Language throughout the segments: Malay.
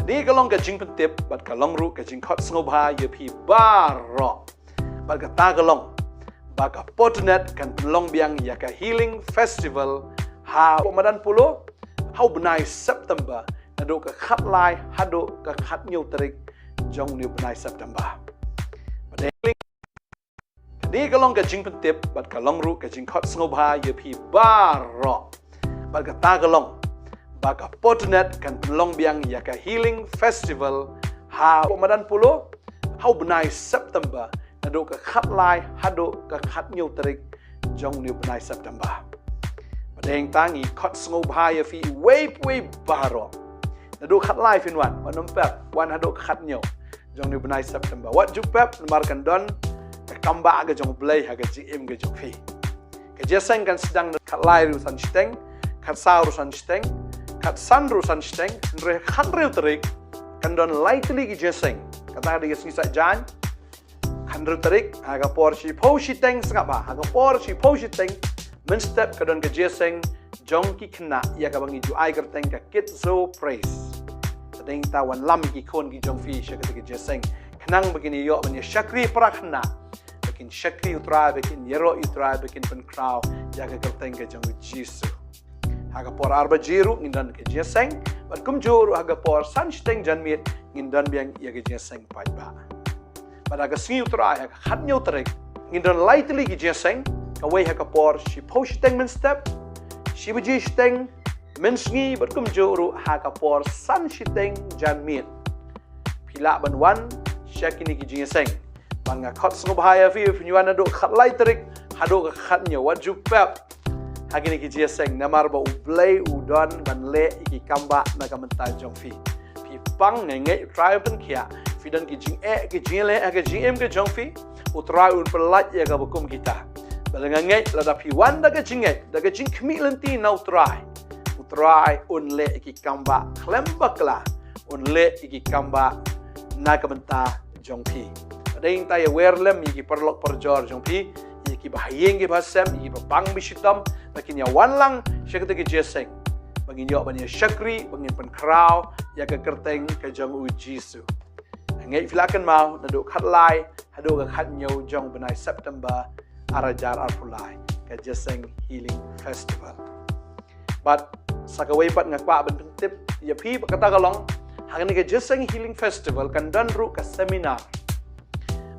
Ni kalong ka jing pentip bat kalong ru ka jing khot sngoba Iaphi baro. Bat ka ta kalong baka Potternet kan pelong biang ya ka healing festival ha Ramadan pulo hau benai September nado ka khat lai hado ka khat nyau tarik jong ni benai September. Ni kalong ka jing pentip bat kalong ru ka jing khot sngoba Iaphi baro. Bat ka ta kalong baka Potternet kan pelong biang ya ka healing festival ha Ramadan pulo hau benai September nado ka khat lai hado ka khat nyau tarik jong ni benai September. Padeng tangi khot sngoba Iaphi way baro. Nado khat lai fin wan pep wan hado khat nyau jong ni benai September. Wat juk pep markan don ka kamba ga jong blay ha ga jim ga jong fi. Ka jeseng kan sedang khat lai ru san steng, khat sa ru san steng, khat san ru san steng, re khat reu tarik kan don lightly ki jeseng. Kata dia sisa jan Handru tarik, haga por si po si teng sengap ba, haga por si po si teng, men step kadon ke jeseng, jong ki kena, ia ka bangi ju ai kerteng ka kit so praise. Tadeng tawan lam ki kon ki jong fi sya ke jeseng, kenang begini yo banya syakri prakna, bikin syakri utrai, bikin yero utrai, bikin penkrau, ia ka kerteng ke jong Jisu. Haga por arba jiru ngindan ke jeseng, bat kum juru haga por san steng janmit ngindan biang ia ke jeseng pai ba. Pada ka singi utrai ha khat nyau tarik ngindon lightly ki jeseng ka wei ha ka por si po si teng men step si beji steng men singi bat kum juru ha ka por san si teng jan mit pila ban wan syakini ki jeseng banga khot sngoba Iaphi penyuan ado khat lai tarik hado ka khat nyau wat juk pep hagini ki jeseng namar ba ublay udon ban le iki kamba na ka mentai jong fi pi pang nge trai Pynkhiah Fidan ki jing ki jing le ki jing em ke jong fi utrai un pelat ya ka bukum kita balengan ngai la da pi wan da ka jing khmi lenti na utrai un le ki kamba klemba kla un le ki kamba na ka benta jong fi ading ta ya werlem ki perlok perjor jong fi ki bahayeng ki basem ki bang bisitam lakin ya wan lang syakta ki jeseng bangin yo banya syakri bangin penkrau ya ka kerteng ka jong Jisu. Ngai filakan mau nado khat lai hado ka khat nyau jong benai September arajar arpulai ka jeseng healing festival. But sakawai pat ngakwa ben pentip Iaphi kata kalong hangani ka jeseng healing festival kan dan ru ka seminar.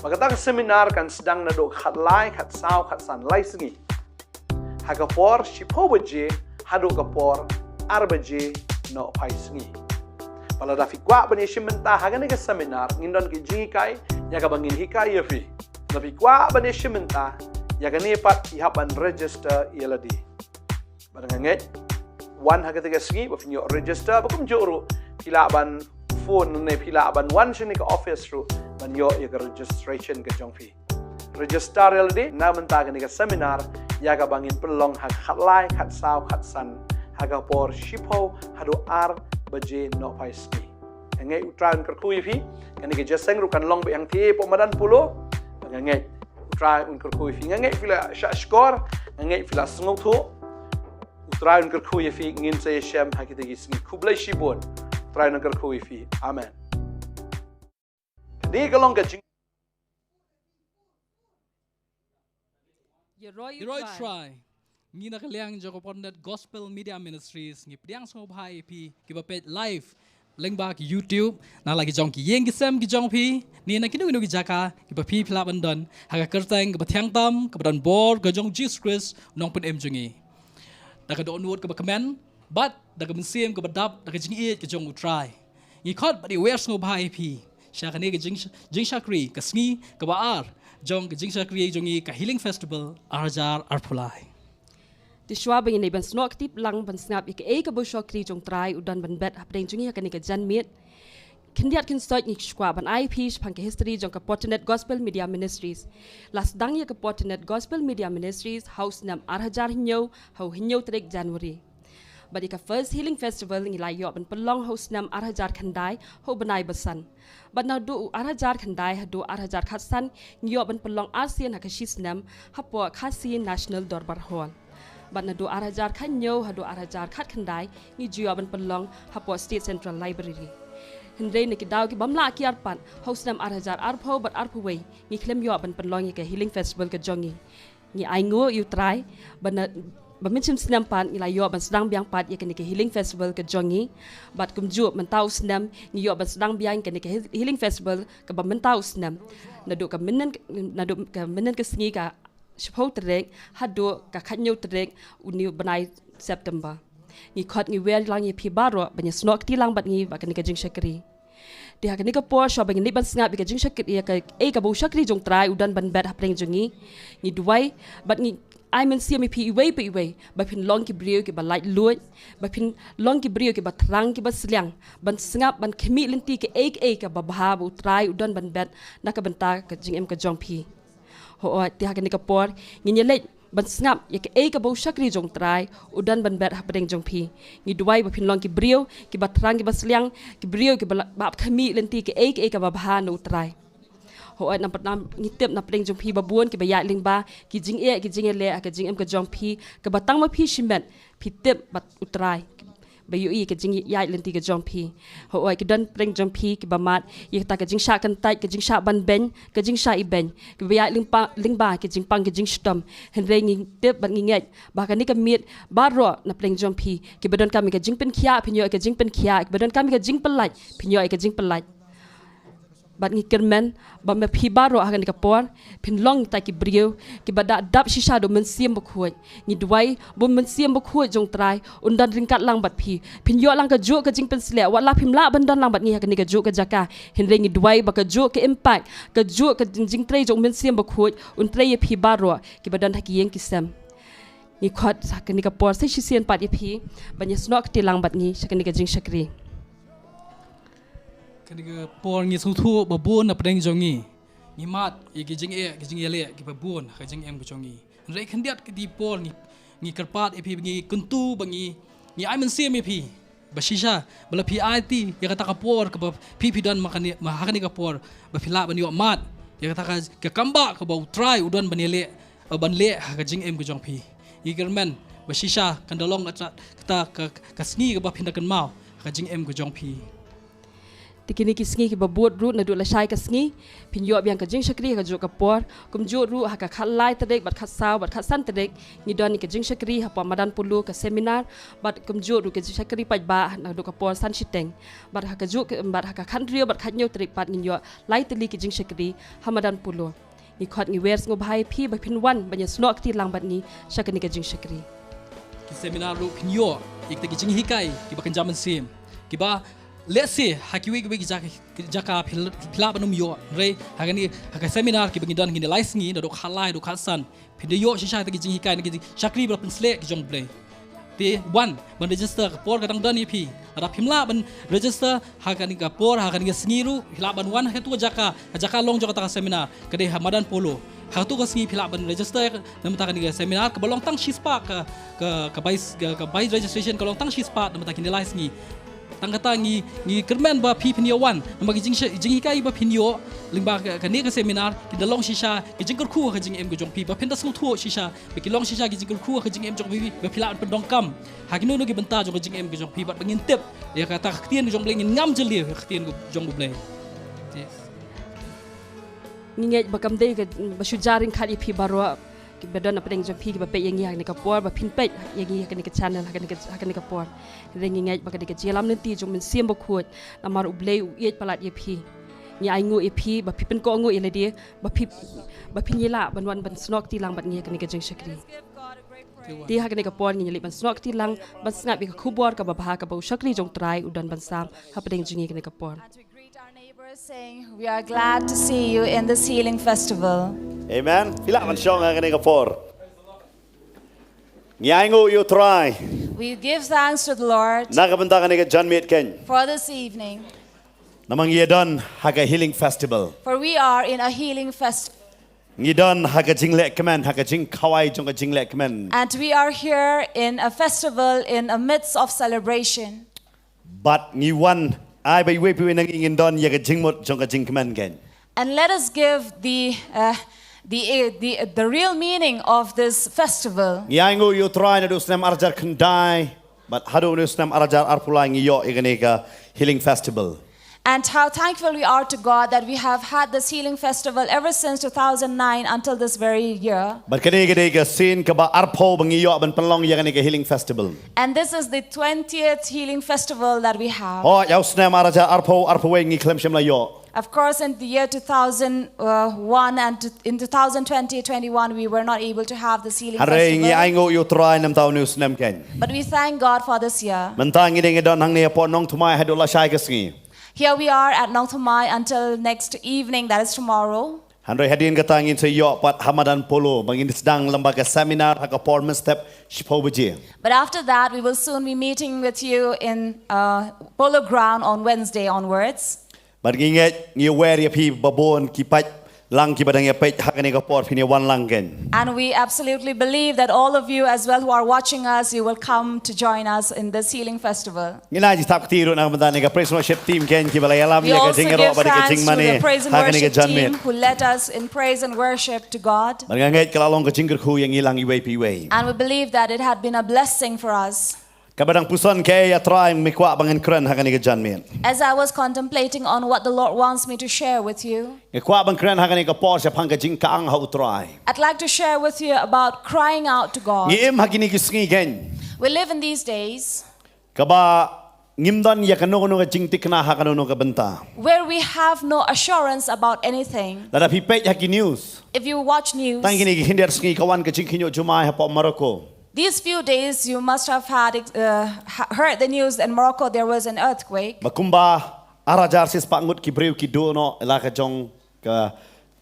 Makata ka seminar kan sedang nado khat lai khat sau khat san lai sengi. Haga por sipo beje hado ka por arbaje no pai sengi. Pala da fikwa bani shimenta hagani ka seminar ngindon ki jingi kai ya ka bangin hikai Iaphi da fikwa bani shimenta ya ka ni pat ihapan register ialadi barang nget wan haga tiga sengi ba finyo register ba kum joro pila ban phone ne pila ban wan shini ka office ru ban yo ya ka registration ka jongfi register ialadi na menta ka ni ka seminar ya ka bangin pelong hak khat lai khat sau khat san haga por shipo hado ar baje no paiski ngai utran kerkui fi kan ke jeseng ru kan long be yang ti Ramadan pulo ngai utran kerkui fi ngai fila sha skor ngai fila sngo thu utran kerkui fi ngin se shem hakite gi singi kublai shibon utran kerkui fi amen ni kalong ka jing Yeroi Trai Ngi na kaliang Joko Potternet Gospel Media Ministries ngi pediang sngoba Iaphi ki bapet live lengba ki YouTube na lagi jong ki yeng ki sem ki jong phi ni na kinu ki jaka ki baphi phla bandon haga kerteng ki bathyang tam ki badon bor ka jong Jesus Christ nong pen em jungi da ka don word ka comment but da ka mensiem ka badap da ka jingi ki jong utrai ngi khot badi wer sngoba Iaphi sha ka ni ki jing shakri ka sngi ka baar jong ki jing shakri jongi ka healing festival arjar arpulai Di shwa bangin ay ban snok tip lang ban snap ik ka bo shokri jong Trai udan ban bet hapdeng jungi ka ni ka jan mit Kendiat kin start ni shwa ban Iaphi pang ka history jong ka Potternet Gospel Media Ministries las dang ya ka Potternet Gospel Media Ministries house nam arhajar hinyo hau hinyo trek January badi ka first healing festival ngi layo ban pelong house nam arhajar khandai ho banai basan bad na do arhajar khandai do arhajar khatsan ngi ban pelong ASEAN ha ka shisnam hapo khasi National Dorbar Hall Bat na do arajar kanyo hado arajar khat khandai ni jiwa ban pelong hapo State Central Library. Hendrai ni kidau ki bamla ki arpan haus nam arhajar arpau bat arpuwei ngi klem yo ban penlong ke healing festival ke jongi ngi aingo yu trai ban Bamincim senam pan ngi la yo ban sedang biang pat ye ke healing festival ke jongi bat kumju mentau senam ngi yo ban sedang biang ke healing festival ke mentau senam nadu ka menen ke sengi ka shpau terek hadu ka khanyo terek uni banai September ngi khot ngi wer lang ye phi baro banya snok ti lang bat ngi ba kan ka jing shakri di ha kan ka por sho bang ni ban snga bi ka jing shakri ka ka bo shakri jong trai udan ban bet hapring jongi ngi duai bat ngi I men see me pi iwe ba pin long ki brio ki ba light luot ba pin long ki brio ki ba trang ki ba sliang ban snga ban khmi linti ki ka ba bha bu trai udan ban bet na ka banta ka jing em ka jong pi ho ti ha kan ka por ngi le ban snap ye ka bo shakri jong trai udan ban bet hapdeng jong pi ngi duai ba pin long ki brio ki ba trang ki ba sliang ki brio ki ba khami lenti ki ka ba bha no trai ho na patnam ngi tep na pdeng jong pi ba buon ki ba ya ling ba ki jing le ka jing em ka jong pi ka ba tang ma pi shimet pi tep bat utrai ba yu ka jing ya lenti ka jong pi ho ki dan pdeng jong pi ki ba mat ye ta ka jing sha kan tai ka jing sha ban ben ka jing sha i ben ki ba ya ling ba ki jing pang ki jing stom hen re ngi tep ban ngi ngai ba ka ni ka mit ba ro na pdeng jong pi ki ba dan ka mi ka jing Pynkhiah pinyo ka jing Pynkhiah ki ba dan ka mi ka jing pelaj pinyo ka jing pelaj bat ngi kermen ba me phi baro akan ka por pin long ta ki brio ki bada dap shisha do men siam bkhoi ngi duai bo men siam bkhoi jong trai undan ringkat lang bat phi pin yo lang ka jo ka jing pen sle wala phim la ban dan lang bat ngi ka ni ka jo ka jaka hin rengi duai ba ka jo ka impact ka jo ka jing trai jong men siam bkhoi un trai ye phi baro ki badan ta ki yeng ki sem ni khot sa ka ni ka por sai shisien pat ye phi ban ye snok ti lang bat ngi sa ka ni ka jing shakri kan ke por ngi thu ba bon na pdeng jongi ngi mat ye ki jing le ki ba bon ka jing em ko jongi re khan diat ki di por ngi karpat e phi ngi kuntu bangi ngi ai men sim e phi ba shisha bala phi it ye kata ka por ka phi dan makani ma hakani ka por ba phila ban yo mat ye kata ka kamba ka ba try udan ban le ban le ka jing em ko jong phi ye german ba shisha kan dalong kata ka sngi ka ba phinda kan mau ka jing em ko jong phi tikini ki sngi ki babot ru na du la shai ka sngi pin yo biang ka jing shakri ka jo ka por kum jo ru ha ka khalai tadek bat khat saw bat khat san tadek ni don ni ka jing shakri ha pa madan pulu ka seminar bat kum jo ru ka jing shakri paj ba na du ka por san shiteng bat ha ka jo bat ha ka khan rio bat khat nyo tadek pat ni yo lai tali ki jing shakri ha madan pulu ni khot ni wers ngo bhai phi ba pin wan ba nya snok ti lang bat ni shakani ka jing shakri ki seminar ru pin yo ik ta ki jing hikai ki ba kan jaman sim ki ba let's say hakiwi ki jaka phila banum yo re hagani haka seminar ki bangidan ngi license ngi do khalai do khalsan phinde yo shisha ta ki jing hikai ngi shakri bra pensle ki jong play te one ban register ka por ka dang dan ep ada phimla ban register hagani ka por hagani sngiru phila ban one ha tu jaka long jo ka seminar ka de hamadan polo ha tu ka sngi phila ban register nam ta ka seminar ka balong tang shispa ka bais registration ka long tang shispa nam ta ki license ngi tangkata ngi kermen ba phi pinyo wan nambagi jing hikai ba pinyo lingba ka ne ka seminar ki dalong shisha ki jing khu ka jing em go jong pi ba penda sung thu shisha be ki long shisha ki jing khu ka jing em jong pi ba phila pen dong kam ha ki no ki banta jong jing em go jong pi ba bangin tep ya ka ta ktien jong bleng ngam jeli ktien go jong bleng nginget ba kam de ka ba shujaring khali phi barwa ki badan apa deng jong pi ki ba pe yang ni ka por ba pin pe yang ni ka ni ka channel ka ni ka por rengi ngai ba ka ni ka jelam nanti jong men siam ba khot amar ublei u yet palat ye pi ni ai ngo e pi ba pi pen ko ngo ele dia ba pi ni la ban wan ban snok ti lang bat ngi ka ni ka jeng shakri ti ha ka ni ka por ngi li ban snok ti lang ban snap bi ka khubor ka ba ba ka ba shakri jong trai udan ban sam ha pa deng jing ka ni ka por saying we are glad to see you in this healing festival. Amen. Pila man siya nga kanina por. Ngiyango you try. We give thanks to the Lord Nakabanta kanina John Meet Ken. for this evening. Namang yedon haga healing festival. For we are in a healing festival. Ngidon haga jingle kemen haga jing kawai jonga jingle kemen. And we are here in a festival in a midst of celebration. But ngiwan ay bay wepi nangingin don yaga jingmot jonga jing kemen ken. And let us give the real meaning of this festival. Ngiyango you try na dus nam arjar kendai. But hado dus nam arjar arpulai ngiyo iganega healing festival. And how thankful we are to God that we have had this healing festival ever since 2009 until this very year. Berkini ke sin ke ba arpo bangiyo ban penlong ya ke healing festival. And this is the 20th healing festival that we have. Oh, yaw sna maraja arpo wengi klem shim la yo. Of course, in the year 2001 and in 2020-21, we were not able to have this healing Hari ngi festival. aingo yo try nam tau news nam ken. But we thank God for this year. Mentang ini ngedon hang ne po Nongthymmai hadola shai ke singi. Here we are at Nongthymmai until next evening, that is tomorrow. Handoi hadirin katangin sa yo pat Hamadan Polo bangin sedang lembaga seminar hak performance step shipo beje. But after that, we will soon be meeting with you in Polo Ground on Wednesday onwards. Berginget ngi wer ya pi babon kipat lang ki badang ya pet hak ne ka por pini wan lang ken. And we absolutely believe that all of you as well who are watching us, you will come to join us in this healing festival. Ngina ji tap tiru na mandan ne ka praise worship team ken ki bala yalam We ya ka also jingero give ba ka thanks jing to the mane praise and hak ne ka worship janmet. team who led us in praise and worship to God. Berganget kalalong ka jingger khu yang ilang iwe pi we. And we believe that it had been a blessing for us. Kabadang puson ke ya try mikwa bangen kren hak ne ka janmet. As I was contemplating on what the Lord wants me to share with you, Ngkwa bang kren hak ne ka por sa phang ka jing ka ang ha utrai. I'd like to share with you about crying out to God. Ngi im hak ni ki sngi ken. We live in these days Kaba ngimdan ya kanu ka jing tikna hak kanu ka benta. where we have no assurance about anything. Lada pi pet hak news. If you watch news, Tang kini ki hinder sngi kawan ka jing kinyo jumai ha po Morocco. these few days you must have heard the news in Morocco there was an earthquake. Bakumba arajar sis pangut ki breu ki dono la ka jong ka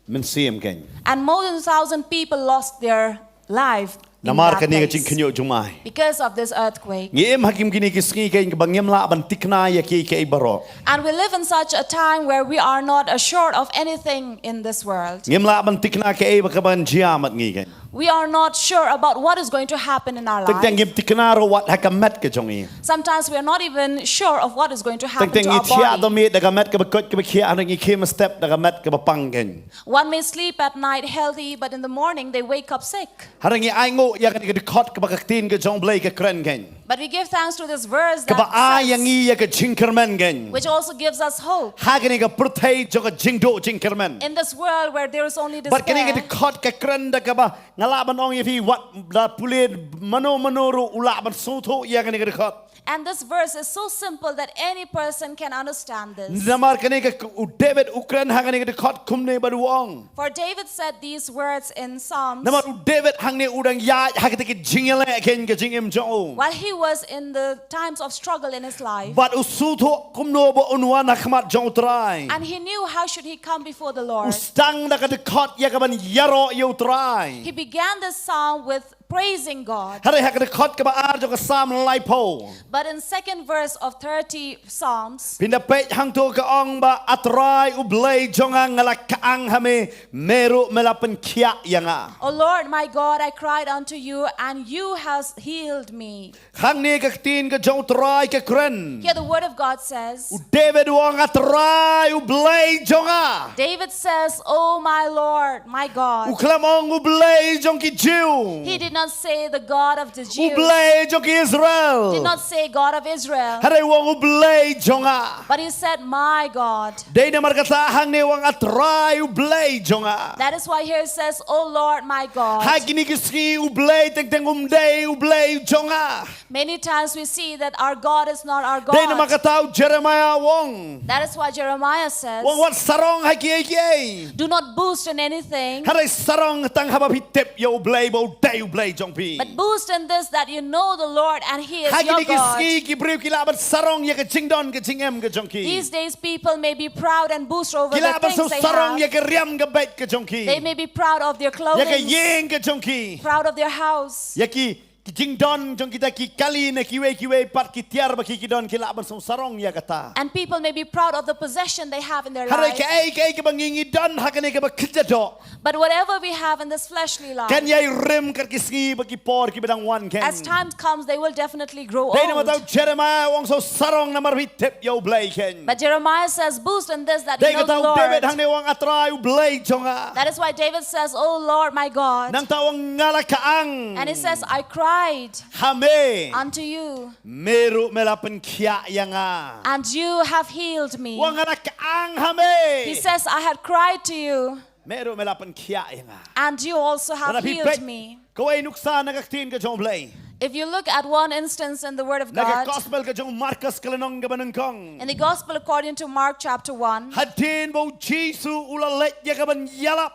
mensim ken. And more than 1,000 people lost their life in Namar that ka ni ka jing place kinyo jumai. because of this earthquake. Ngi im hakim kini ki sngi ken ka bangem la ban tikna ya ki ke ibaro. And we live in such a time where we are not assured of anything in this world. Ngim la ban tikna ke ba ka ban jiamat ngi ken. We are not sure about what is going to happen in our Tek teng life. ngim tikna ro wat hakamet ka jong i. Sometimes we are not even sure of what is going to Tek happen teng to ngi our chia do body. me da ka met ka ba kot ka ba khia an ngi khim step da ka met ka ba pang ken. One may sleep at night healthy, but in the morning they wake up sick. Harangi aingo ya ka ni ka khot ka ba ka tin ka jong blai ka kren ken. But we give thanks to this verse Ka ba that yang says, i ya ka jinkermen ken. which also gives us hope. Hagani ka protei jo ka jingdo jinkermen. In this world where there is only But kini ka despair, khot ka kren da ka ba ngalaban ong ya fi wat da pulet mano ro ula ban soto ya ka ni ka khot. and this verse is so simple that any person can understand this. Namar kani ka David Ukran hagani ka khot kumne ba wong. For David said these words in Psalms Namar David hangne udang ya hagati ka jingele ken ka jingem jo. while he was in the times of struggle in his life. But usuto kumno ba unwan hakmat jo try. And he knew how should he come before the Lord. Ustang da ka khot ya ka ban yaro yo try. He began this psalm with praising God. Hari hagati khot ka ba ar jo ka sam lai po. But in second verse of 30 Psalms, Pinapet hang to ka ong ba atray ublay jonga ngala kaang hame meru melapen kia yanga. O Lord my God, I cried unto you, and you has healed me. Hang ni ka tin ka jong try ka kren. Here the word of God says, David wong atray ublay jonga. David says, Oh my Lord, my God. Uklamong ublay jong ki Jew. He did not say the God of the Jews. Ublay jong ki Israel. Did not say God of Israel. Hari wong ublay jonga. But he said, My God. Day na markata hang ni wong atray ublay jonga. That is why here it says, Oh Lord, my God. Hagini kiski ublay teng umday ublay jonga. Many times we see that our God is not our Day na God. makataw Jeremiah wong. That is why Jeremiah says, Wong wat sarong haki. Do not boast in anything, Haray sarong tang habapitip yo ublay bo day ublay jong pi. but boast in this that you know the Lord and He is your Hagini God. kiski kibriw kilaban sarong ya ka jingdon ka jingem ka jong ki. These days people may be proud and boast over the Kilaban so things they sarong ya have. ka riam ka bet ka jong ki. They may be proud of their Ya ka clothing, yeng ka jong ki. proud of their house. Ya ki jingdon jong kita ki kali na kiwe pat ki tiar ba ki kidon kilaban so sarong ya kata. And people may be proud of the possession they have in their Haray life. ka ay ka bangingi don hakane ka ba kidado. But whatever we have in this fleshly life, Kan yay rim kar kisngi ba ki por ki bedang wan ken. as time comes, they will definitely grow Day na old. mataw Jeremiah wong so sarong na marhitip yo blay ken. But Jeremiah says, boast in this that Day you know ka the taw David Lord. hang ne wong atray blay jonga. That is why David says, Oh Lord, my God. Nang tawang ngala kaang. And he says, I cried cried Hame unto you, meru melapan kia yanga. and you have healed me. Wang anak ang hame. He says, I had cried to you, Meru melapan kia yanga. and you also have healed me. Kau ay nuksa nagaktin ka jong play. If you look at one instance in the Word of Naga God, gospel ka jong Marcos kalanong gabanungkong. in the Gospel according to Mark chapter 1, Hadin mo Jesu ulalet ya gaban yalap.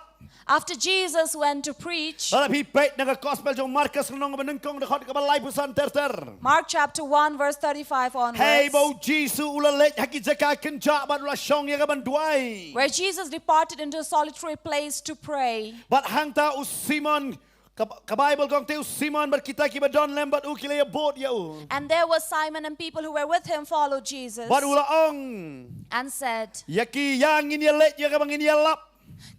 after Jesus went to preach, Alap hipet naga gospel jong Marcos kalanong gabanungkong nakot kabalay pusan ter. Mark chapter 1 verse 35 onwards, Hey mo Jesu ulalet hakijaka kenja ban lasong ya gaban duai. where Jesus departed into a solitary place to pray. But hangta us Simon ka Bible kong teu Simon bar kita ki badon lembat ukile ya boat ya u. And there was Simon and people who were with him followed Jesus Bar ulaong and said, yaki yang ini let ya kabang ini lap.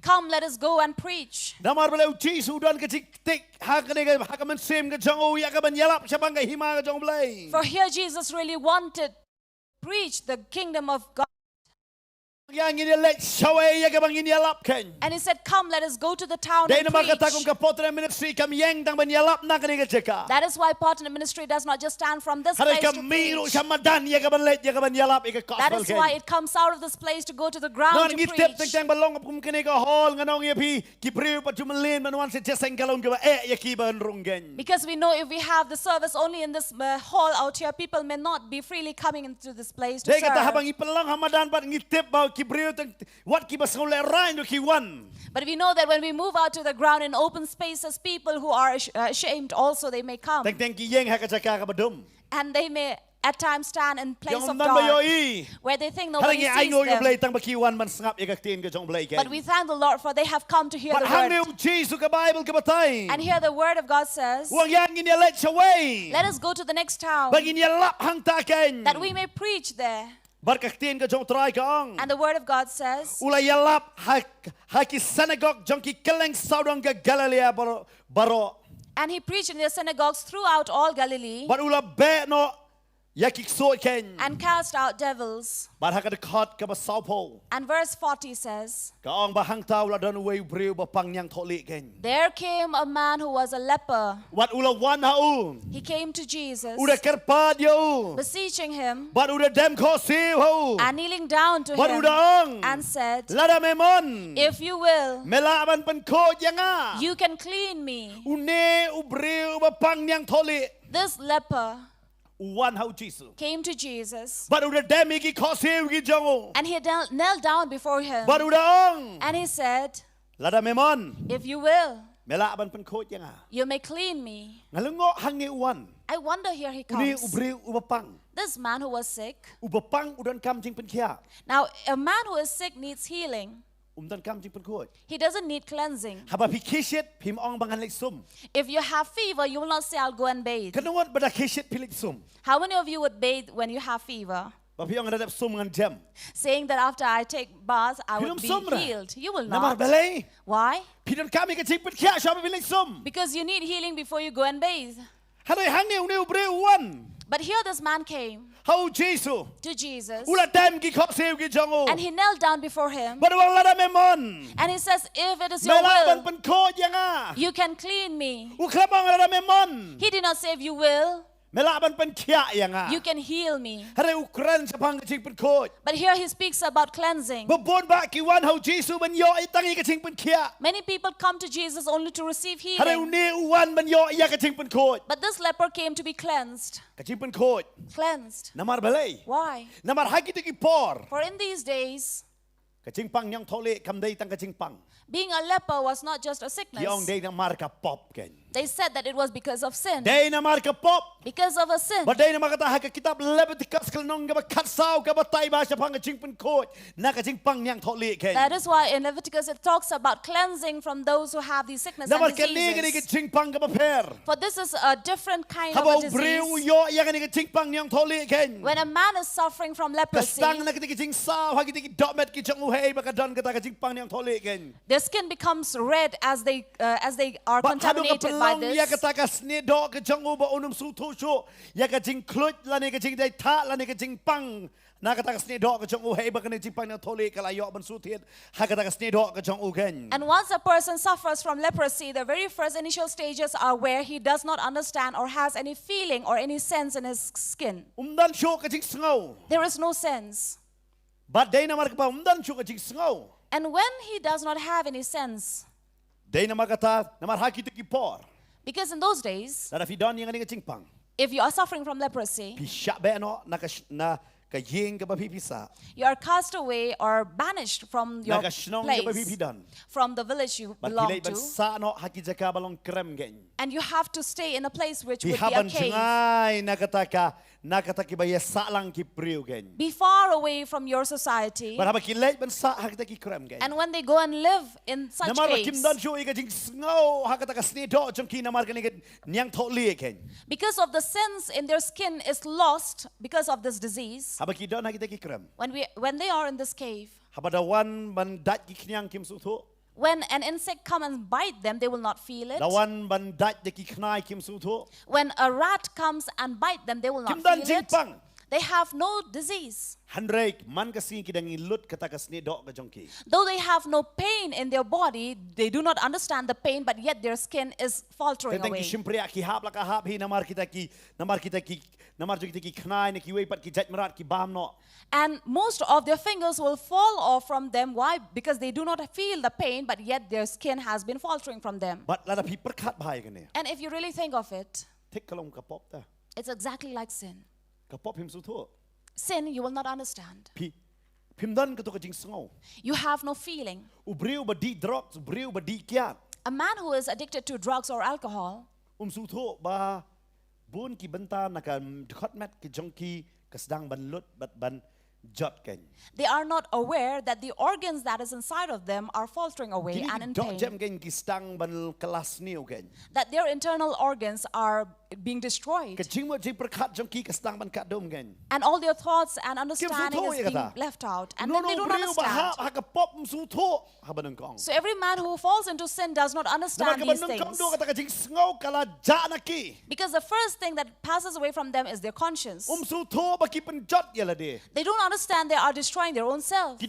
come, let us go and preach. Namar bala Jesu don ka tik hakane ka hakaman sim ka jong o ya kaban yalap siya bang ka hima ka jong blay. For here Jesus really wanted to preach the kingdom of God. Yang ini let sawe ya kabang ini lap ken. And he said, come, let us go to the town Dahil and naman katakong preach. ka Potternet ministry kam yang tang ban yalap na kani ka jeka. That is why Potternet ministry does not just stand from this Haray place ka to miro preach. siya madan ya kaban let ya kaban yalap ika That gospel is why ken. it comes out of this place to go to the ground Ngon to ngitip preach. tang balong kum kani ka hall nganong Iaphi kipriu pa jumalin manuan se jeseng kalong ka ya ki ban runggen. Because we know if we have the service only in this hall out here, people may not be freely coming into this place to Dahil kata serve. habang ipalang hamadan pat ngitip ba kipriu tang what ki bas ngole rain do ki wan. But we know that when we move out to the ground in open spaces, people who are ashamed also, they may come. Tang ki yeng hakajaka ka badum. And they may at times stand in place Yang of nan ba dark, yoi. where they think Halang nobody ya sees aingo yo them. blay tang bakiwan man sngap ikaktin ka jong blay ken. But we thank the Lord for they have come to hear But the hang word. ni Jesu ka Bible ka batay. And here the word of God says, Wang yang ini let siya way. let us go to the next town, Bang ini lap hang taken. that we may preach there. Barkaktin ka jong Trai kaong. And the word of God says, Ulay yalap haki synagogue jong ki keleng saudang ka Galilea baro. and he preached in the synagogues throughout all Galilee, But ula be no yakik so ken. and cast out devils. Bar hakadakot ka ba saupo. And verse 40 says, Kaong bahang tao la don way briu ba pangyang tholi ken. there came a man who was a leper. Wat ula wan hau. He came to Jesus, Uda kerpad yo. beseeching him But uda dem ko siu ho. and kneeling down to But him, uda ong. and said, Lada memon. if you will, Melaban penko yanga. you can clean me. Une ubriu ba pangyang tholi. This leper Wan hau Jesu. came to Jesus, But uda dem ki ko siu ki jongo. and he knelt down before him, But uda ong. and he said, Lada memon. if you will, Melaban penko yanga. you may clean me. Ngalungo hang ni uwan. I wonder here he Uni comes. ubriu ubapang. This man who was sick. Ubapang udan kam jing Pynkhiah. Now, a man who is sick needs healing. Dan kam jing Pynkhiah. He doesn't need cleansing. Haba pikishit pim ong bangan lek sum. If you have fever, you will not say, I'll go and bathe. Kanawat bada kishit pilik sum. How many of you would bathe when you have fever? Bapi ong adap sum ngan jam. Saying that after I take bath, I will Pinum be sum ra. healed. You will Namar not. balay. Why? Pidan kami ka jing Pynkhiah shaba pilik sum. Because you need healing before you go and bathe. Hanay hang ni uni ubriu uwan. But here this man came Hau Jesu. to Jesus, Ula dem ki kok siu ki jongo. and he knelt down before him, Bada wang lada memon. and he says, if it is your Melaban will, penko yanga. you can clean me. Uklabang lada memon. He did not say, if you will, Melaban Pynkhiah yanga. you can heal me. Hare ukran sa pang ka jing Pynkhiah. But here he speaks about cleansing. Babon ba ki wan hau Jesu ban yo itangi ka jing Pynkhiah. Many people come to Jesus only to receive Hare healing. uni uwan ban yo iya ka jing Pynkhiah. But this leper came to be cleansed. Ka jing Pynkhiah. Cleansed. Namar balay. Why? Namar haki tu ki por. For in these days, Ka jing pang yang thole kam day tang ka jing pang. being a leper was not just a Yong sickness. day na mar ka pop ken. They said that it was because of sin. Day na mar ka pop. Because of a sin. Ba day na makata ha ka kitab Leviticus kalnong ka ba katsaw ka ba tay ba sa pang ka jing Pynkhiah. Na ka jing pang yang thole ken. That is why in Leviticus it talks about cleansing from those who have these sickness Namar and ka ni ka diseases. jing pang ka ba per. For this is a different kind of a Habaw briu disease. yo iya ka ni ka jing pang yang thole ken. When a man is suffering from leprosy, Kastang na kita jing saw ha kita domet ki jang uhei ba ka don ka ta ka jing pang yang thole ken. their skin becomes red as they are Ba hado ka contaminated by pelong ya this. ka takas ni do ka jang uba unum su tu shu ya ka jing klut la ni ka jing dai ta la ni ka jing pang Nakatakas ni dok kajong uhei bakani jingpang na toli kalayok bansutit. Hakatakas ni dok kajong ugen. And once a person suffers from leprosy, the very first initial stages are where he does not understand or has any feeling or any sense in his skin. Dan syo kajing sengaw. There is no sense. But day namar kapa dan syo kajing sengaw. And when he does not have any sense, Day namar kata namar haki tu kipor. because in those days, Nada fidon yang ani kajingpang. if you are suffering from leprosy, Pisyak be no na kaying ka bapipisa. you are cast away or banished from your Nakasnong ka place, bapipidan. from the village you belong Bakilay to, bansa no haki jaka balong krem gen. and you have to stay in a place which would be a Pihaban cave. jengay nakataki baya salang ki priu gen. Be far away from your society. Baraba kilay bansa haki taki krem gen. And when they go and live in such Namar caves, kim dan syo ika jing sngaw hakataka snido chongki namar kani nyang tholi gen. because of the sense in their skin is lost because of this disease, Habaki don haki taki krem. when they are in this cave, Habadawan bandat ki knyang kim suto. when an insect come and bite them, they will not feel it. Dawan bandat de ki knai kim suto. When a rat comes and bite them, they will not Kim dan feel it. jingpang. They have no disease. Handrek man kasing kidang ilut katakas ni dok ka jongki. Though they have no pain in their body, they do not understand the pain, but yet their skin is faltering Tentang away. ki simpre ki hap la ka hap hi namar kita ki namar jo kita ki knai ne ki wei pat ki jat marat ki bam no. And most of their fingers will fall off from them. Why? Because they do not feel the pain, but yet their skin has been faltering from them. But lada pi perkat bhai ka ne. And if you really think of it, Tek kalong kapop ta. it's exactly like sin. Kapop him suto. Sin, you will not understand. Pi pimdan ka to ka jing sngo. You have no feeling. Ubriu ba di drugs, ubriu ba di kiat. A man who is addicted to drugs or alcohol, Suto ba bun ki benta naka khotmet ki jongki kasdang ban lut bat ban jot ken. they are not aware that the organs that is inside of them are faltering away and in Dok jam pain. ken ki stang ban kelas niu ken. That their internal organs are being destroyed. Ka jing mo jing perkat jongki kasdang ban kat dom ken. And all their thoughts and understanding suto is ya being kata? left out. And No then they no don't ubriu ba ha understand. ha ka pop suto habanang kong. So every man who falls into sin does not understand these things. Because the first thing that passes away from them is their conscience. They don't understand they are destroying their own self.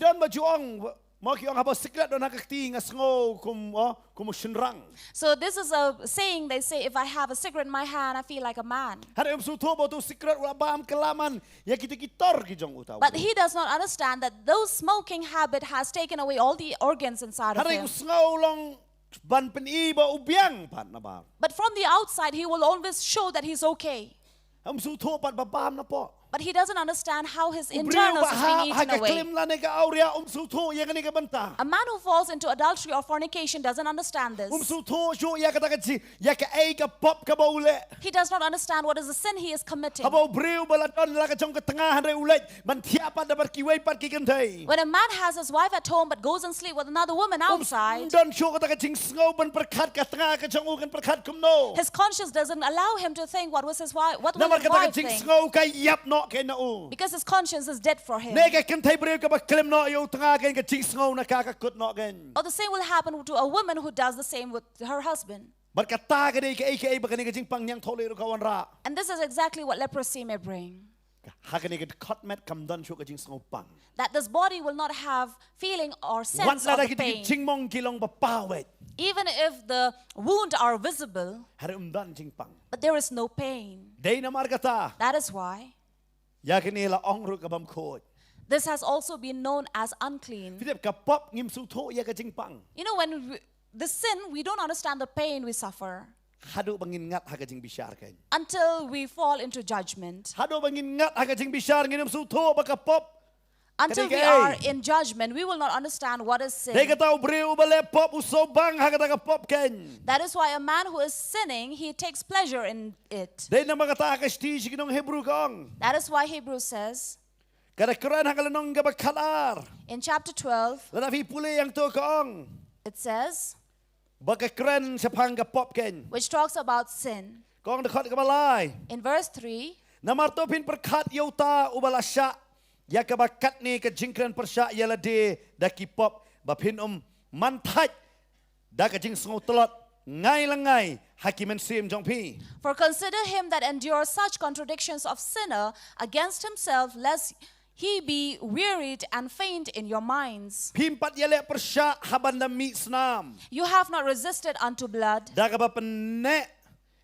So this is a saying they say, if I have a cigarette in my hand, I feel like a man. But he does not understand that those smoking habit has taken away all the organs inside of him. But from the outside, he will always show that he's okay. But he doesn't understand how his internals is being eaten away. A man who falls into adultery or fornication doesn't understand this. He does not understand what is the sin he is committing. When a man has his wife at home but goes and sleeps with another woman outside, his conscience doesn't allow him to think what was his wife, what will his wife think. Because his conscience is dead for him. Or the same will happen to a woman who does the same with her husband. And this is exactly what leprosy may bring. That this body will not have feeling or sense of the pain. Even if the wounds are visible, but there is no pain. That is why this has also been known as unclean. You know, when the sin, we don't understand the pain we suffer until we fall into judgment. Until we are in judgment, we will not understand what is sin. That is why a man who is sinning, he takes pleasure in it. That is why Hebrews says in chapter 12, it says, which talks about sin. In verse 3, Yakabakat ni ka jingkran persya yala de da kipop bapin manthaj da ka jing sngotlot ngai langai hakimen sim jongpi. For consider him that endures such contradictions of sinner against himself, lest he be wearied and faint in your minds. Pimpat yele persya haban da mi snam. You have not resisted unto blood, Da ka ba penne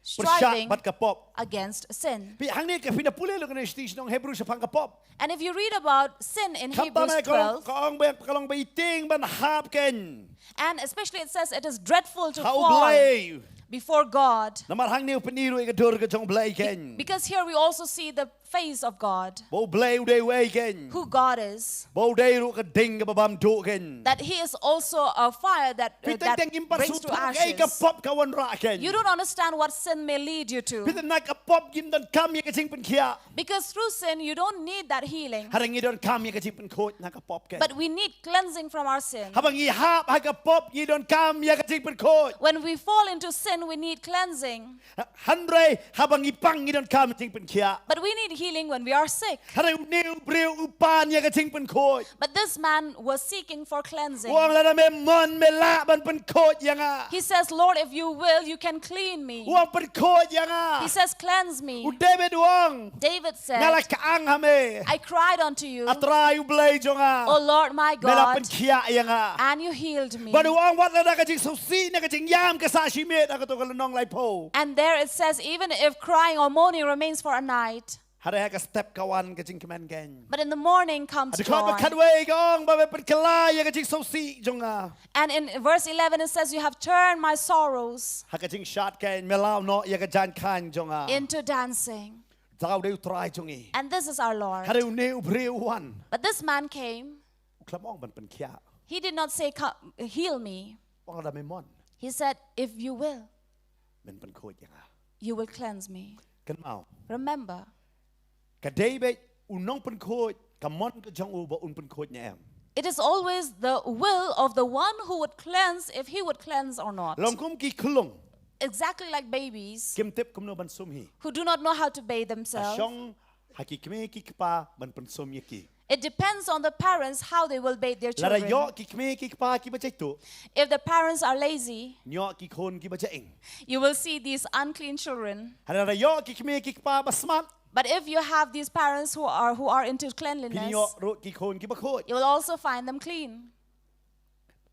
persya striving bat ka pop. against sin. Pi hang ni ka pinapuli lo kana stis nong Hebrew sa pang ka pop. And if you read about sin in Kap Hebrews ba 12, kaong ba kalong ba iting ban hap ken. and especially it says it is dreadful to How fall blay. before God. Namar hang ni peniru ka dur ka jong blay ken. Because here we also see the face of God, Bo blay uday way ken. who God is. Bo day ru ka ding ka babam do ken. That he is also a fire that Pitang teng brings to impasutok ay ka ashes. pop ka wan ra ken. You don't understand what sin may lead you to. Pitang nak ka pop gim don kam ya ka jing Pynkhiah. Because through sin, you don't need that healing. Harang i don kam ya ka jing Pynkhiah nak ka pop ken. But we need cleansing from our sin. Habang ihap ha ka pop i don kam ya ka jing Pynkhiah. When we fall into sin, we need cleansing. Handre habang ipang i don kam jing Pynkhiah. But we need healing when we are sick. Harang niu breu upan ya ka jing Pynkhiah. But this man was seeking for cleansing. Wang la na me mon me la ban Pynkhiah ya nga. He says, Lord, if you will, you can clean me. Wang Pynkhiah ya nga. He says, cleanse me. U David wang. David Ngala said, kaang hame. I cried unto you, Atray u blay jo nga. O Lord my Mela God, Pynkhiah ya nga. and you healed me. Badu ang wat la na ka jing susi na ka jing yam ka sa shimit ako to kalanong lai po. And there it says, even if crying or moaning remains for a night, Hare ka step kawan ka jing kaman gen. but in the morning comes Adi ko ba joy. kadway gong ba be kala ya ka jing susi jo nga. And in verse 11 it says, you have turned my sorrows Ha ka jing shot ken melaw no ya ka jan kan jo nga. into dancing. Daw de try jo ngi. And this is our Lord. Hare u ne u breu wan. But this man came. Klamong ban Pynkhiah. He did not say, heal me. Wang da me mon. He said, if you will, Men Pynkhiah ya nga. you will cleanse me. Kan mau. Remember, Ka David unong Pynkhiah ka mon ka jong u ba un Pynkhiah nya em. it is always the will of the one who would cleanse, if he would cleanse or not. Long kum ki klung. Exactly like babies Kim tip kum no ban sum hi. who do not know how to bathe themselves. Asyong haki kme ki kpa ban pan sum yaki. It depends on the parents how they will bathe their Lara children. yo ki kme ki kpa ki baca tu. If the parents are lazy, Nyo ki khon ki baca ing. you will see these unclean children. Lara yo ki kme ki kpa basmat. But if you have these parents who are into cleanliness, Pinyo ro ki khon ki bakhot. you will also find them clean.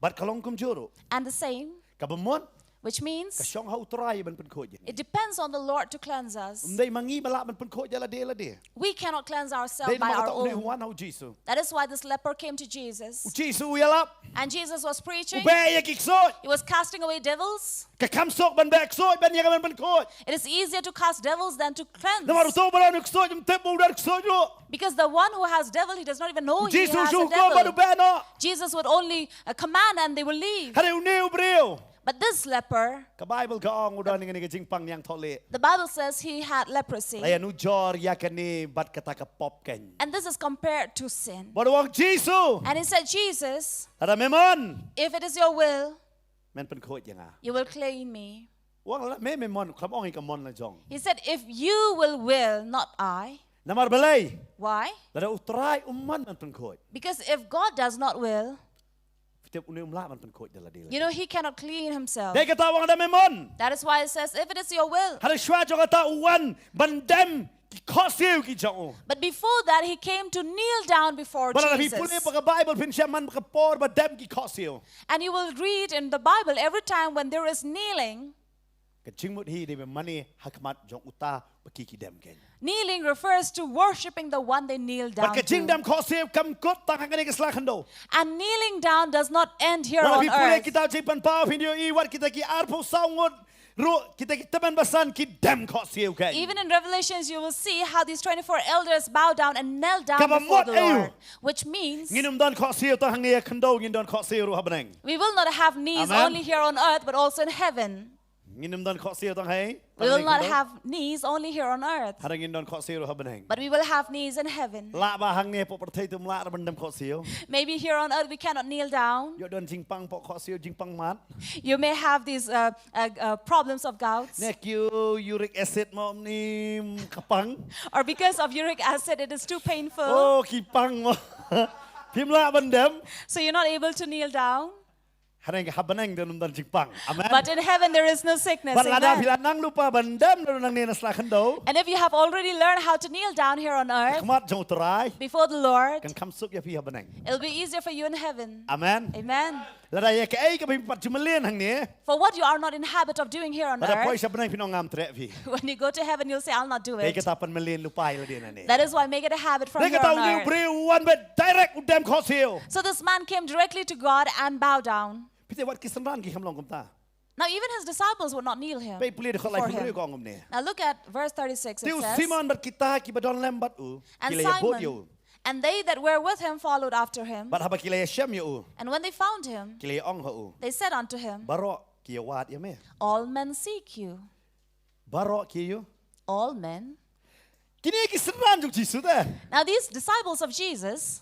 Bat kalong kum juro. And the same, Kabamon which means kasyong ha utray ban pan khot. it depends on the Lord to cleanse us. Umday mangi bala ban pan khot la de. We cannot cleanse ourselves Day by our makataw ni own. Juan how Jesus. That is why this leper came to Jesus. Jesus uyalap. And Jesus was preaching. Ubay ki ksot. He was casting away devils. Kakamsok ban bek sot ban yaga ban pan khot. It is easier to cast devils than to cleanse. Namaruto bala nuk sot yung tep mo dar ksot yo. Because the one who has devil, he does not even know he Jesus has a ko badu devil. bano. Jesus would only command and they will leave. Hare uneu breu. But this leper, Ka Bible ka ong udan nga ni jing pang yang thole. the Bible says he had leprosy. Laya nu jor ya kani bat kata ka pop ken. And this is compared to sin. Baruang Jesus. And he said, Jesus, Ada memon. if it is your will, Men pen khot yang a. you will clean me. Wang la me memon klam ong ka mon la jong. He said, if you will, not I. Namar balay. Why? Lada utray umman men pen khot. Because if God does not will, Tep unu umla men pen khot dala dela. you know, he cannot clean himself. Dai kata wang ada memon. That is why it says, if it is your will. Hare shwa jo kata uwan bandem ki khosiu ki jong. But before that, he came to kneel down before Bara Jesus. pipune pa ka Bible pin siya man ka por bandem ki khosiu. And you will read in the Bible every time when there is kneeling. Ka jingmut hi de mani hakmat jong uta pakiki dem ken. Kneeling refers to worshiping the one they kneel down But ka jing to. dem khosiu kam kot tang ngani ka slakando. And kneeling down does not end here Wala on pipune earth. kita jipan pau pinyo iwat kita ki arpo saungot ro kita ki taban basan ki dem khosiu ken. Even in Revelations, you will see how these 24 elders bow down and kneel down Kaba before the mot ayo. Lord. Which means Nginum don khosiu ta hangi khando ngin don khosiu ro habaneng. we will not have knees Amen. only here on earth, but also in heaven. Nginum don khosiu tang hai. We will not have knees only here on earth, Harangin don khosiu ro habaneng. but we will have knees in heaven. La ba hang ne po perthai tum la bandem khosiu. Maybe here on earth we cannot kneel down. Yo don jingpang po khosiu jingpang mat. You may have these problems of gouts, Nek you uric acid mo ni kapang. or because of uric acid, it is too painful, Oh kipang mo. Pim la bandem. so you're not able to kneel down. Hari ke habanang dan undan jingpang. Amen. But in heaven there is no sickness. Balada Amen. bila nang lupa bandam dan nang nena selakando. And if you have already learned how to kneel down here on earth Kemat jong Trai. before the Lord, Kan kamsuk ya pi habanang. it'll be easier for you in heaven. Amen. Amen. Lada ya ke ai ke pimpat jumelin hang ni. For what you are not in habit of doing here on Lada poi earth, habanang pinong ngam trek pi. when you go to heaven, you'll say, I'll not do Kai it. kata pan melin lupai la dia ni. That is why make it a habit from Dia here kata on uni earth. beri one bed direct udam khosil. So this man came directly to God and bowed down. Pite wat kisamran ki hamlong kumta. Now even his disciples would not kneel here. Pai puli de kholai For puli him. ko ngom ni. Now look at verse 36. It Tiu says, Simon ber kita ki badon lembat u. And Kila ya bot Simon yo. and they that were with him followed after him. Bat haba kila ya shem yo. And when they found him, Kila ya ong ho. they said unto him, Barok ki ya wat ya me. All men seek you. Barok ki yo. All men. Kini ki seran jong Jisu ta. Now these disciples of Jesus,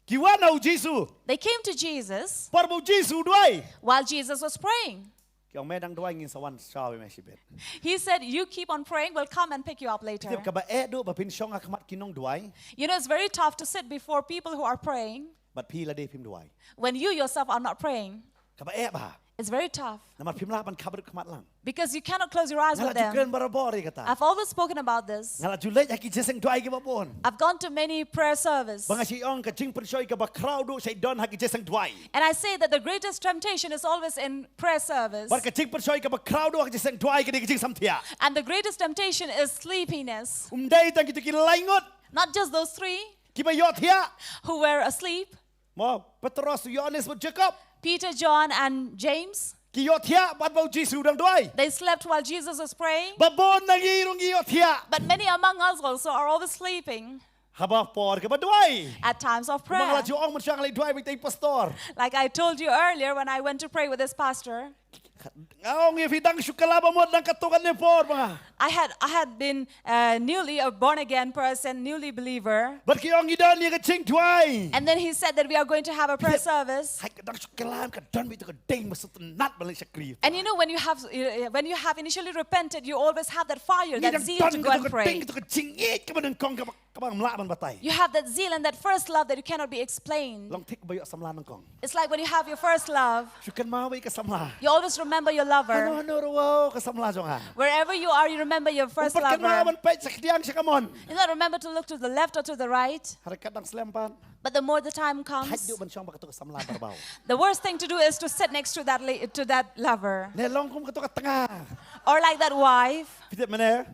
Ki wana u Jisu. they came to Jesus Parbo Jisu duai. while Jesus was praying. Ki ong medang duai ngin sawan shaw me sibet. He said, you keep on praying, we'll come and pick you up later. Tiap ka ba do ba pin shong akmat kinong duai. You know, it's very tough to sit before people who are praying Bat pi la de pim duai. when you yourself are not praying. Ka ba ba. It's very tough Namat pim la ban kabar kamat lang. because you cannot close your eyes Ngala with them. jukren barabori kata. I've always spoken about this. Ngala julai aki jeseng duai ke babon. I've gone to many prayer service. Banga si ong ka jing persoi ka ba crowd do say don haki jeseng duai. And I say that the greatest temptation is always in prayer service. Bar ka jing persoi ka ba crowd do haki jeseng duai ke jing samthia. And the greatest temptation is sleepiness. Umdai tang kita ki laingot. Not just those three Ki ba yot hia. who were asleep, Mo Petros Yohanes with Jacob. Peter, John, and James. Ki yot hia bat bau Jisu dang duai. They slept while Jesus was praying. Babon nangirong yot hia. But many among us also are always sleeping Haba por ka ba duai. at times of prayer. Mangla jo ong masyang lay duai bitay pastor. Like I told you earlier when I went to pray with this pastor, Ngaong ifidang syukalaba mo nang katukan ni por mga. I had been newly a born again person, newly believer. Bar ki ong idan ni ka jing duai. And then he said that we are going to have a prayer service. Hai kadang syukalam ka dan bito ka ding masut nat balang syakri. And you know when you have initially repented, you always have that fire, that zeal to go and pray. Ito ka jingit ka ba ng kong ka ba mlaban batay. You have that zeal and that first love that you cannot be explained. Long tik ba yo samla ng kong. It's like when you have your first love, Syukan mawi ka samla. you always remember your lover. Ano rawaw ka samla jong ha. Wherever you are, you remember your first Upat ka lover. naman pa sa kidiyang siya kamon. You not remember to look to the left or to the right. Hari kadang selempan. But the more the time Hai comes, do man siyang bakato ka samla barbaw. the worst thing to do is to sit next to that lover. Nelong kum kato ka tanga. Or like that wife. Pitit maner.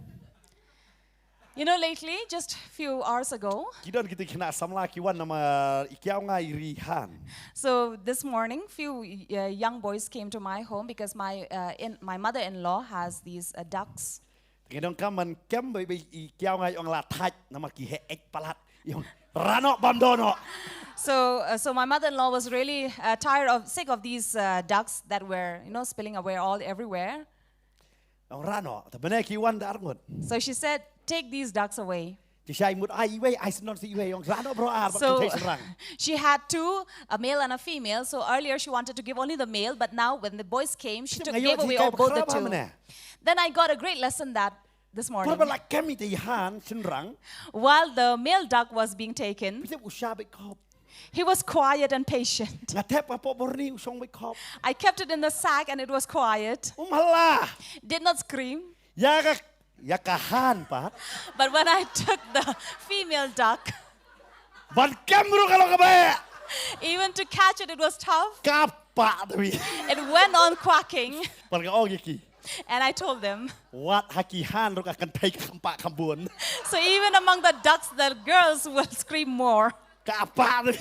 You know, lately, just a few hours ago, Kidon kita kena samla kiwan nama ikiaw nga irihan. so this morning, few young boys came to my home because my mother-in-law has these ducks. Kidon kaman kem bay ikiaw nga yung lataj nama kihe ek palat yung rano bandono. So my mother-in-law was really sick of these ducks that were, spilling away everywhere. Yung rano, tabanay kiwan da arngot. So she said, take these ducks away. Kisay mud ay iwe ay sinon si iwe yung rano bro ar So bakit she had two, a male and a female. So earlier she wanted to give only the male, but now when the boys came, she gave away both the two. Then I got a great lesson this morning. Para like kami tihan senrang. While the male duck was being taken, Bisa usabik kop. he was quiet and patient. Ngatep apa borni usong bik kop. I kept it in the sack and it was quiet, Umhala. did not scream. Ya kahan pat. But when I took the female duck, Ban kamru kalau kabe. even to catch it, it was tough. Kapa tapi. It went on quacking. Parang oh yaki. And I told them, Wat hakihan ruk akan tay kampa kambun. so even among the ducks, the girls will scream more. Kapa tapi.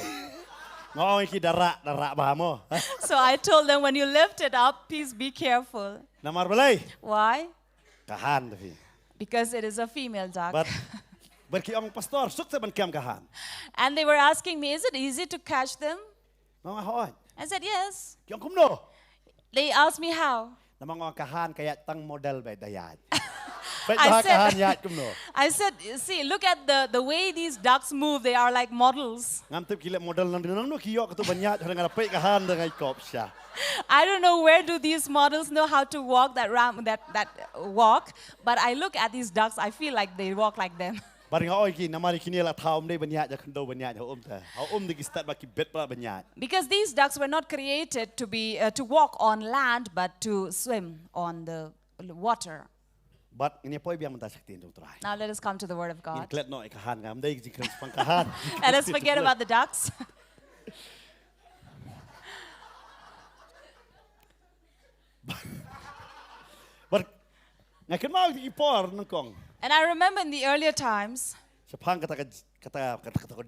Oh yaki darak bah mo. So I told them, when you lift it up, please be careful. Namar balai. Why? Kahan tapi. Because it is a female duck. But berki ang pastor sukses ban kam kahan. And they were asking me, is it easy to catch them? Mga hoy. I said, yes. Kyang kumno. They asked me how. Namang mga kahan kaya tang model ba dayad. I said, see, look at the way these ducks move. They are like models. Ngam tip kila model nang dinang no kiyo kato banyat dengan pay kahan dengan kop siya. I don't know where do these models know how to walk that walk, but I look at these ducks, I feel like they walk like them. Barang oi ki namari kini la taum dei banyak ja kendo banyak ja ta. Ha de ki start ba ki bet ba banyak. Because these ducks were not created to be to walk on land but to swim on the water. But ini poi biang mentah sakti untuk try. Now let us come to the word of Ini God. klet no ikahan ngam dei jikran pangkahan. Let us forget about the ducks. But ngakan mau ki por nangkong. And I remember in the earlier times Sepang kata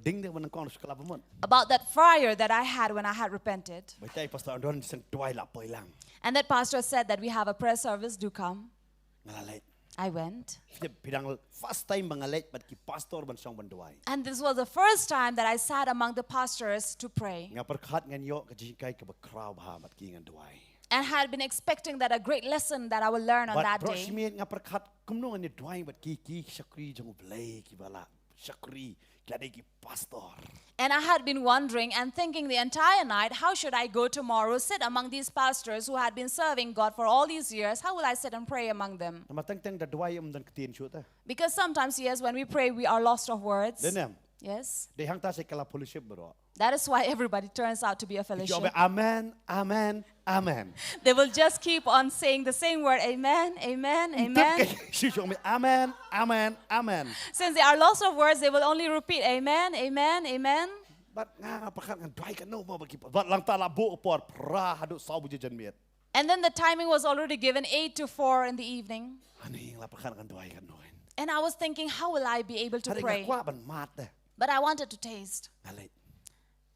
ding ding nangkong sekolah pemon. about that fire that I had when I had repented. Baca pastor Andon sing tuai la poi lang. And that pastor said that we have a prayer service, do come. Ngalalait. I went. Pidang first time mangalait but ki pastor ban song ban tuai. And this was the first time that I sat among the pastors to pray. Nga perkat ngan yo kajikai ke bakraw bah mat ki ngan tuai. And had been expecting that a great lesson that I will learn on that But day. brosimian nga perkat kumno ngan tuai but ki syakri jong blai ki bala syakri klade ki pastor. And I had been wondering and thinking the entire night, how should I go tomorrow, sit among these pastors who had been serving God for all these years? How will I sit and pray among them? Namatang tang da tuai dan ketien syuta. Because sometimes, yes, when we pray, we are lost of words. Denam. Yes. They hang ta se kala fellowship bro. That is why everybody turns out to be a fellowship. Jobe amen, amen, amen. They will just keep on saying the same word, amen, amen, amen. She jobe amen, amen, amen. Since they are lost of words, they will only repeat amen, amen, amen. But nga perkat ngan tuai kan no ba bagi. But lang ta la bo por pra hadu sau bu jan miet. And then the timing was already given 8 to 4 in the evening. Ani la perkat ngan tuai kan no. And I was thinking, how will I be able to Hari pray? nga kwa ban mat de. But I wanted to taste. Ngalait.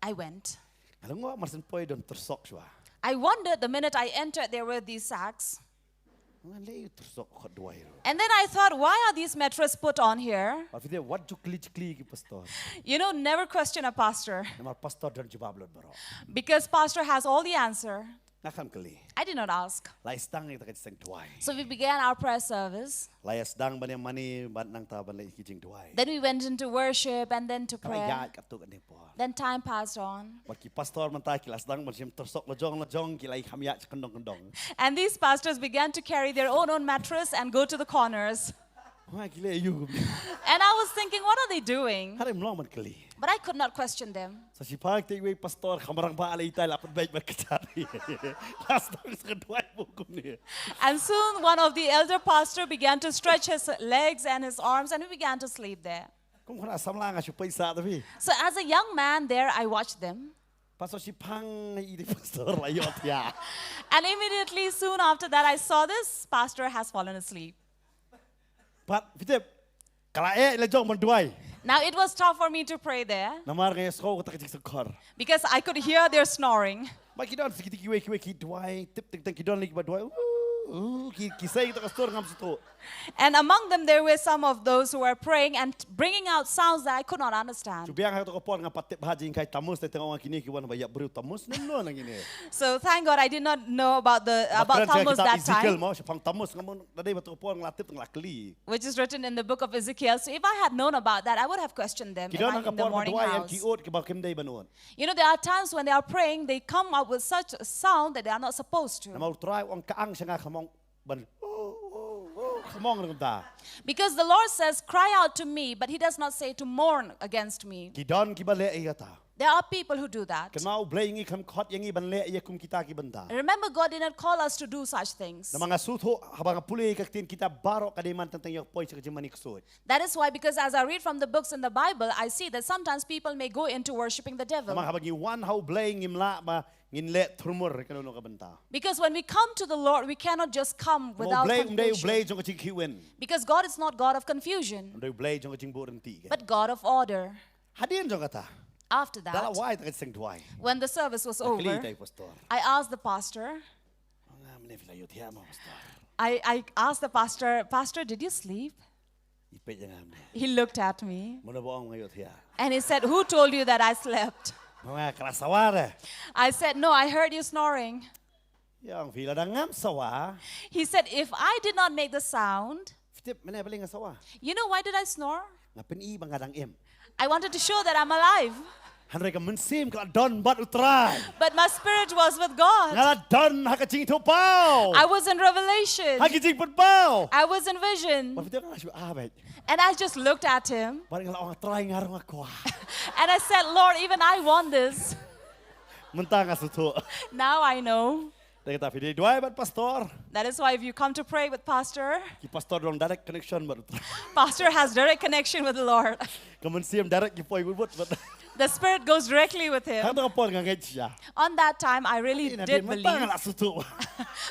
I went. Alungo marsen poi don tersok jua. I wondered the minute I entered, there were these sacks. Ngalai tersok khat duai. And then I thought, why are these mattresses put on here? But dia what ju kli ki pastor. You know, never question a pastor. Namar pastor don jawab lot baro. Because pastor has all the answer. Nakam kali. I did not ask. Lai stang ni takat seng tuai. So we began our prayer service. Lai asdang ban yang mani ban nang ta ban lai kijing tuai. Then we went into worship and then to Kala prayer. ya katuk ni po. Then time passed on. Wat ki pastor man ta ki asdang ban sim tersok lojong ki lai khamya kendong. And these pastors began to carry their own mattress and go to the corners. Wah ki le you. And I was thinking, what are they doing? Hari mlong man kali. But I could not question them. Sa si pak te we pastor khamarang ba alai tai lapat baik berkecari. Asdang seng tuai bukum ni. And soon one of the elder pastor began to stretch his legs and his arms and we began to sleep there. Kung kena samlang asyik paisa tapi. So as a young man there, I watched them. Pastor si pang ini pastor layot ya. And immediately soon after that, I saw this pastor has fallen asleep. But kita kalau lejong berduai. Now it was tough for me to pray there Namar kaya sekolah kita kecik sekor. because I could hear their snoring. Bagi kita sedikit kiwe duai tip tik kita lagi berduai. Kisah kita pastor ngam situ. And among them, there were some of those who were praying and bringing out sounds that I could not understand. Cubiang hatu kapor ngam patip haji ingkai tamus tentang orang kini kiwan banyak beri tamus neno nang ini. So thank God I did not know about Tammuz that Ezekiel time, mau sepang tamus ngam tadi batu kapor ngelatip ngelakli. which is written in the book of Ezekiel. So if I had known about that, I would have questioned them Kita in nak the kapor morning berduai yang house. kiot ke bakim day banuan. You know, there are times when they are praying, they come up with such a sound that they are not supposed to. Namau try orang kaang sanga kamong ban. Kamong ngam ta. Because the Lord says, cry out to me, but he does not say to mourn against me. Kidon kibale iya ta. There are people who do that. Kenau blay ngi kam khot yang ngi ban le iya kum kita ki benda. Remember, God did not call us to do such things. Na mga sutho habang puli kaktin kita baro kadiman tentang yok poy sa kajimani kusud. That is why, because as I read from the books in the Bible, I see that sometimes people may go into worshiping the devil. Namang habang one how blay ngimla ba nginle trumur kanu ka benta. Because when we come to the Lord, we cannot just come Mo without blay confusion. jong kaching kiwen. Because God is not God of confusion, Umday blay jong kaching burenti. but God of order. Hadin jong kata. After Dala that, wai ta sing tuai. when the service was Kali over, tay pastor. I asked the pastor, Nga mne fila yot ya mo pastor. I asked the pastor, did you sleep? Ipet yang amne. He looked at me Muna boong ngayot ya. and he said, who told you that I slept? Mga krasawara. I said, no, I heard you snoring. Yang fila da ngam sawa. He said, if I did not make the sound, Fitip mene baling sawa. you know why did I snore? Ngapin i bangadang im. I wanted to show that I'm alive. Hanrei ka mensim ka don bat utrai. But my spirit was with God. Ngala don hakaching to pau. I was in revelation. Hakaching put pau. I was in vision. Mafitip ka asyo abet. And I just looked at him. Barang orang try ngarang aku. And I said, Lord, even I want this. Mentang asutu. Now I know. Kita video dua buat pastor. That is why if you come to pray with pastor, Ki pastor dong direct connection baru. pastor has direct connection with the Lord. Kemen siam direct ki poi buat. The Spirit goes directly with him. Hang apa ngangai cia. On that time, I really did believe. Mentang asutu.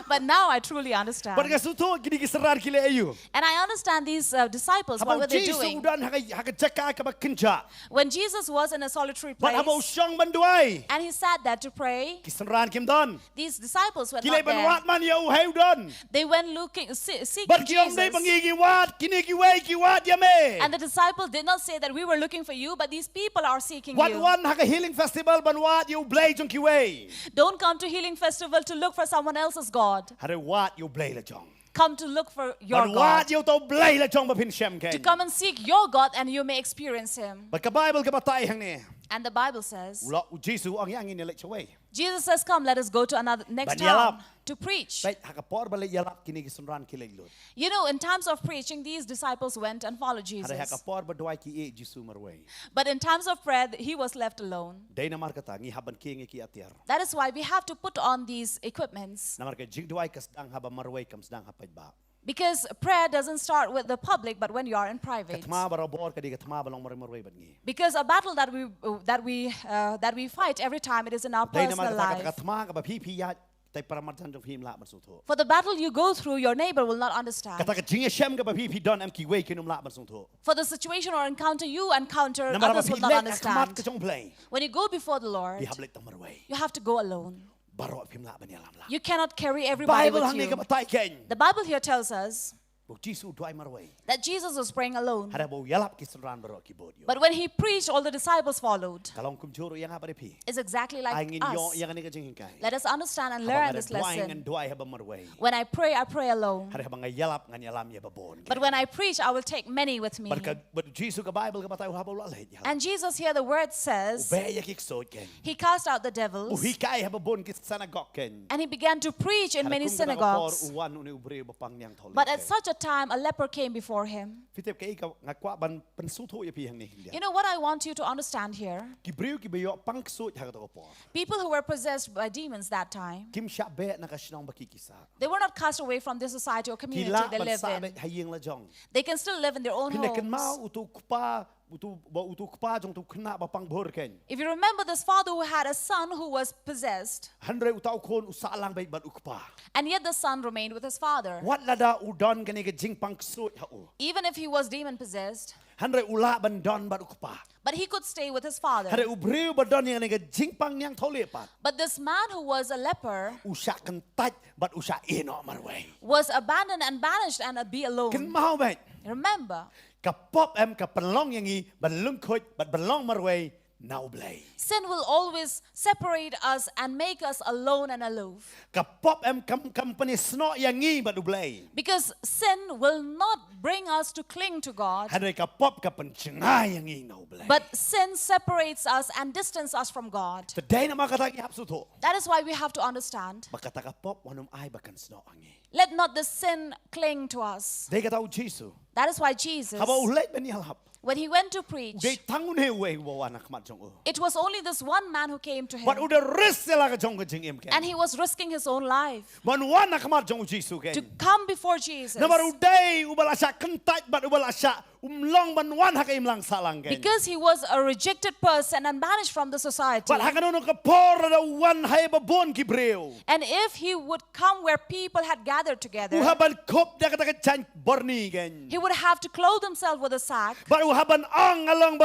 But now I truly understand. Barang asutu kini kiserar kile ayu. And I understand these disciples, what were they doing? Udan haga jaka ka kenja. When Jesus was in a solitary But place, habo syang banduai. and he sat there to pray, Kiseran kim don. these disciples were Kile not there. banwat man ya uhai don. They went looking, seeking But kiom dei Jesus. pangigi wat kini ki wat ya me. And the disciples did not say that we were looking for you, but these people are seeking What you. one haga healing festival banwat you blay jong kiway. Don't come to Healing Festival to look for someone else's God. Hare wat you blay la jong. Come to look for your Banwat God. you to blay la jong bapin shem ken. To come and seek your God and you may experience Him. But ka Bible ka batay hang ni. And the Bible says, Ula Jesus ang yang ini lek chaway. Jesus says, come, let us go to another next Ban yalap. town to preach. Right haga por balik yalap kini kisunran kilay lut. You know, in times of preaching, these disciples went and followed Hare haga Jesus. por baduai ki e Jesus marway. But in times of prayer, he was left alone. Day namar kata ngi haban king ki atiar. That is why we have to put on these equipments. Namar ka jing duai kas dang haba marway kam sedang hapay ba. Because prayer doesn't start with the public, but when you are in private. Katma barabor ka di katma balong marway bat ngi. Because a battle that we fight every time, it is in our Day namar personal kata life. katma ka ba pi ya tay paramartan jong him la marsutho. For the battle you go through, your neighbor will not understand. Kata ka jing shem ka ba pi don am ki way kinum la marsutho. For the situation or encounter you encounter, Namar ba others pi will not lek akmat ka understand. jong play. When you go before the Lord, Di hablik ta marway. you have to go alone. Baro pim la ban yalam la. You cannot carry everybody Bible with hang ni you. ka batay ken. The Bible here tells us Buk Jesus duai marway. that Jesus was praying alone. Hare bo yalap kisunran baro ki bod yo. But when he preached, all the disciples followed. Kalong kum churo yang apa pi. It's exactly Ay like ngin yo us. yang ni ka jing hingkay. Let us understand and Habang learn ada this duai ngan lesson. duai haba marway. When I pray alone. Hare habang yalap ngan yalam ya babon. But when I preach, I will take many with me. But Jesus ka Bible ka batay haba la leh. And Jesus here, the word says, Ubay ya kiksod ken. he cast out the devils. Uhikay haba bon kis sanagok ken. And he began to preach in many synagogues. Uwan uni ubre bapang nyang thol. But at such a time, a leper came before him. Fitep kay ka ngakwa ban pensutho ya pi hang ni. You know what I want you to understand here? Kibriu ki bayo pangsud haga to por. People who were possessed by demons that time, Kim sya be na kasinong bakikisa. they were not cast away from this society or community Kila they ban lived sa in. hayeng la jong. They can still live in their own Pinakan homes. mau utu kupa utu kupa jong tu kena bapang bor ken. If you remember this father who had a son who was possessed, Handre utau kon usalang bay ban ukpa. and yet the son remained with his father. Wat lada udon kani ka jing pangsud hao. Even if he was demon possessed, Handre ula ban don ban ukpa. but he could stay with his father. Hare ubriu ban don yang ka jing pang nyang thole pat. But this man who was a leper Usa kentat bat usa ino marway. was abandoned and banished and be Ken alone. mau bay. Remember, Kapop em ka penlong yang i ban lungkot bat penlong marway now blay. sin will always separate us and make us alone and aloof. Kapop em company sno yang i bat blay. Because sin will not bring us to cling to God, Hare kapop ka pencengay yang i now blay. but sin separates us and distances us from God. Today na makatag ihapsuto. That is why we have to understand. Makata kapop wanum ay bakan sno angi. Let not the sin cling to us. Day ka tau Jesus. That is why Jesus, Haba ulit ben halap. when he went to preach, Day tangun he we wa anak mat jong. it was only this one man who came to But him. udah risk sila ka jong ka jing im ken. And he was risking his own life Man wan nak mat jong Jesus ken. to come before Jesus. Namar uday ubal asa kentat bat ubal asa umlong man wan haka imlang salang ken. Because he was a rejected person and banished from the society. But haka no ka por da wan hay babon ki breu. And if he would come where people had gathered together, Uhaban kop da ka chan borni ken. he would have to clothe himself with a sack But uhaban ang ngalong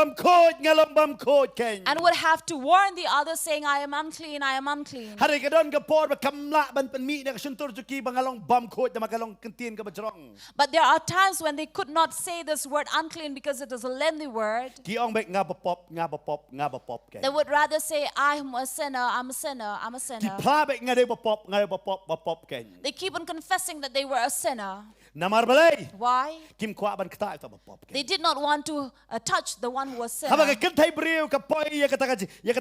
bam kod ken. and would have to warn the others saying, I am unclean, I am unclean. Hari ka don ka por ba kamla ban penmi na kasuntur juki bangalong bam kod na magalong kentin ka bajrong. But there are times when they could not say this word unclean because it is a lengthy word. Ki ong bek nga ba pop ken. They would rather say, I'm a sinner, I'm a sinner, I'm a Ki sinner. pla bek nga de ba pop ken. They keep on confessing that they were a sinner. Namar balay. Why? Kim kwa ban kata ta ba pop ken. They did not want to touch the one who was sinner. Haba ka kentay breu ka poi ya kata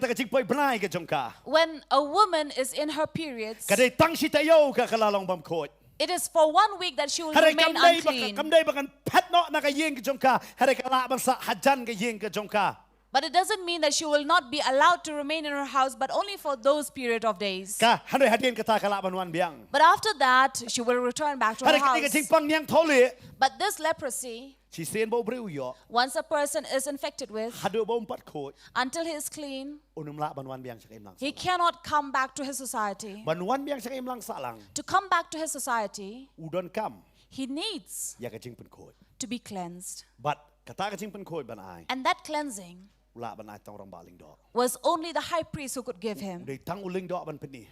ka jing poi bnai ka jong ka. When a woman is in her periods, Kadai tang si tayo ka kalalong bam kod. It is for 1 week that she will Hari remain kam day unclean. bakan pet no na ka yeng ka jongka. Hari ka la bang sa hajan ka yeng ka jongka. But it doesn't mean that she will not be allowed to remain in her house, but only for those period of days. Ka hanoi hadien ka ta ka la ban wan biang. But after that, she will return back to her Hari ka house. jing pang nyang thole. But this leprosy, Chi sen bo breu yo. once a person is infected with, Hadu bo empat khot. until he is clean, Unum la ban wan biang sa im lang. he cannot come back to his society. Ban wan biang sa im lang sa lang. To come back to his society, Udon kam. he needs Ya ka jing pen khot. to be cleansed. But kata ka jing pen khot ban ai. And that cleansing La ban ai tong rong baling do. was only the high priest who could give him. Dei tang uling do ban peni.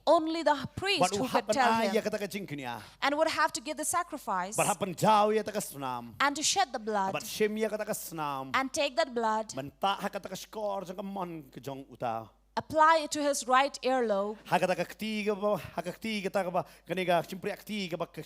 Only the priest But who hap could ban tell ai ya him. kata ka jing kunya. And would have to give the sacrifice. But hapan jauh ya taka snam. And to shed the blood. But shem ya kata ka snam. And take that blood. Menta ha kata ka skor jang ka mon ka jong uta. Apply it to his right earlobe. Ha kata ka ktiga ba ha ka ktiga ta ka ba kaniga simpre ktiga ba ka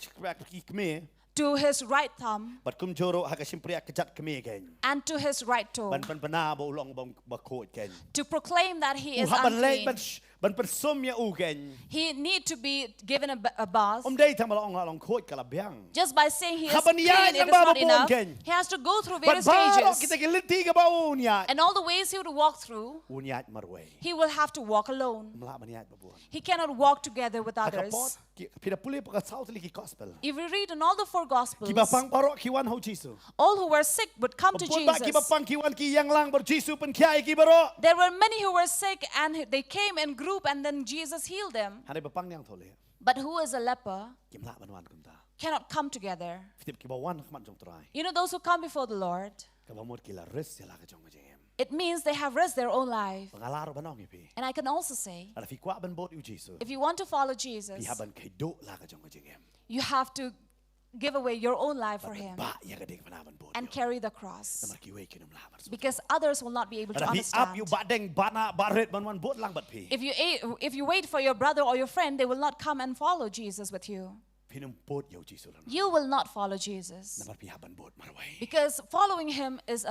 kme. To his right thumb. But kum joro ha ka simpre ka jat kme ken. And to his right toe. Ban pana ba ulong ba khot ken. To proclaim that he is Ha ban le unclean. ban som ya u ken. He need to be given a bath. Dei tang malong along khot ka la biang. Just by saying he is Haban clean, yan it ang is not bababon enough. ken. He has to go through But various baro stages. kita kiliti ka ba unya. And all the ways he would walk through, Unyat marway. he will have to walk alone. Mala maniat ba buwan. He cannot walk together with Akapot others. pina puli pa ka south li gospel. If we read in all the 4 Gospels, Kiba pang paro kiwan ho Jisu. all who were sick would come to Pun ba kiba Jesus. pang kiwan ki yang lang bar Jisu Pynkhiah kibaro. There were many who were sick and they came in group and then Jesus healed them. Hanay ba pang yang thole. But who is a leper Kimla banwan kumta. cannot come together. Fitip kiba wan kaman jong try. You know, those who come before the Lord, Kaba mod kila res sila ka jong jengem. it means they have risked their own life. Pangalaro banong ipi. And I can also say, Ala fi kwa ban bot u Jisu. if you want to follow Jesus, Pihaban kay do la ka jong jengem. you have to give away your own life for him Ba ya ka ding panaban bot. and carry the cross. Namar kiwe kinum laban. Because others will not be able to Ala fi up understand. you badeng bana baret banwan bot lang bat pi. If you wait for your brother or your friend, they will not come and follow Jesus with you. Pinum bot yo Jisu lang. You will not follow Jesus. Namar pihaban bot marway. Because following him is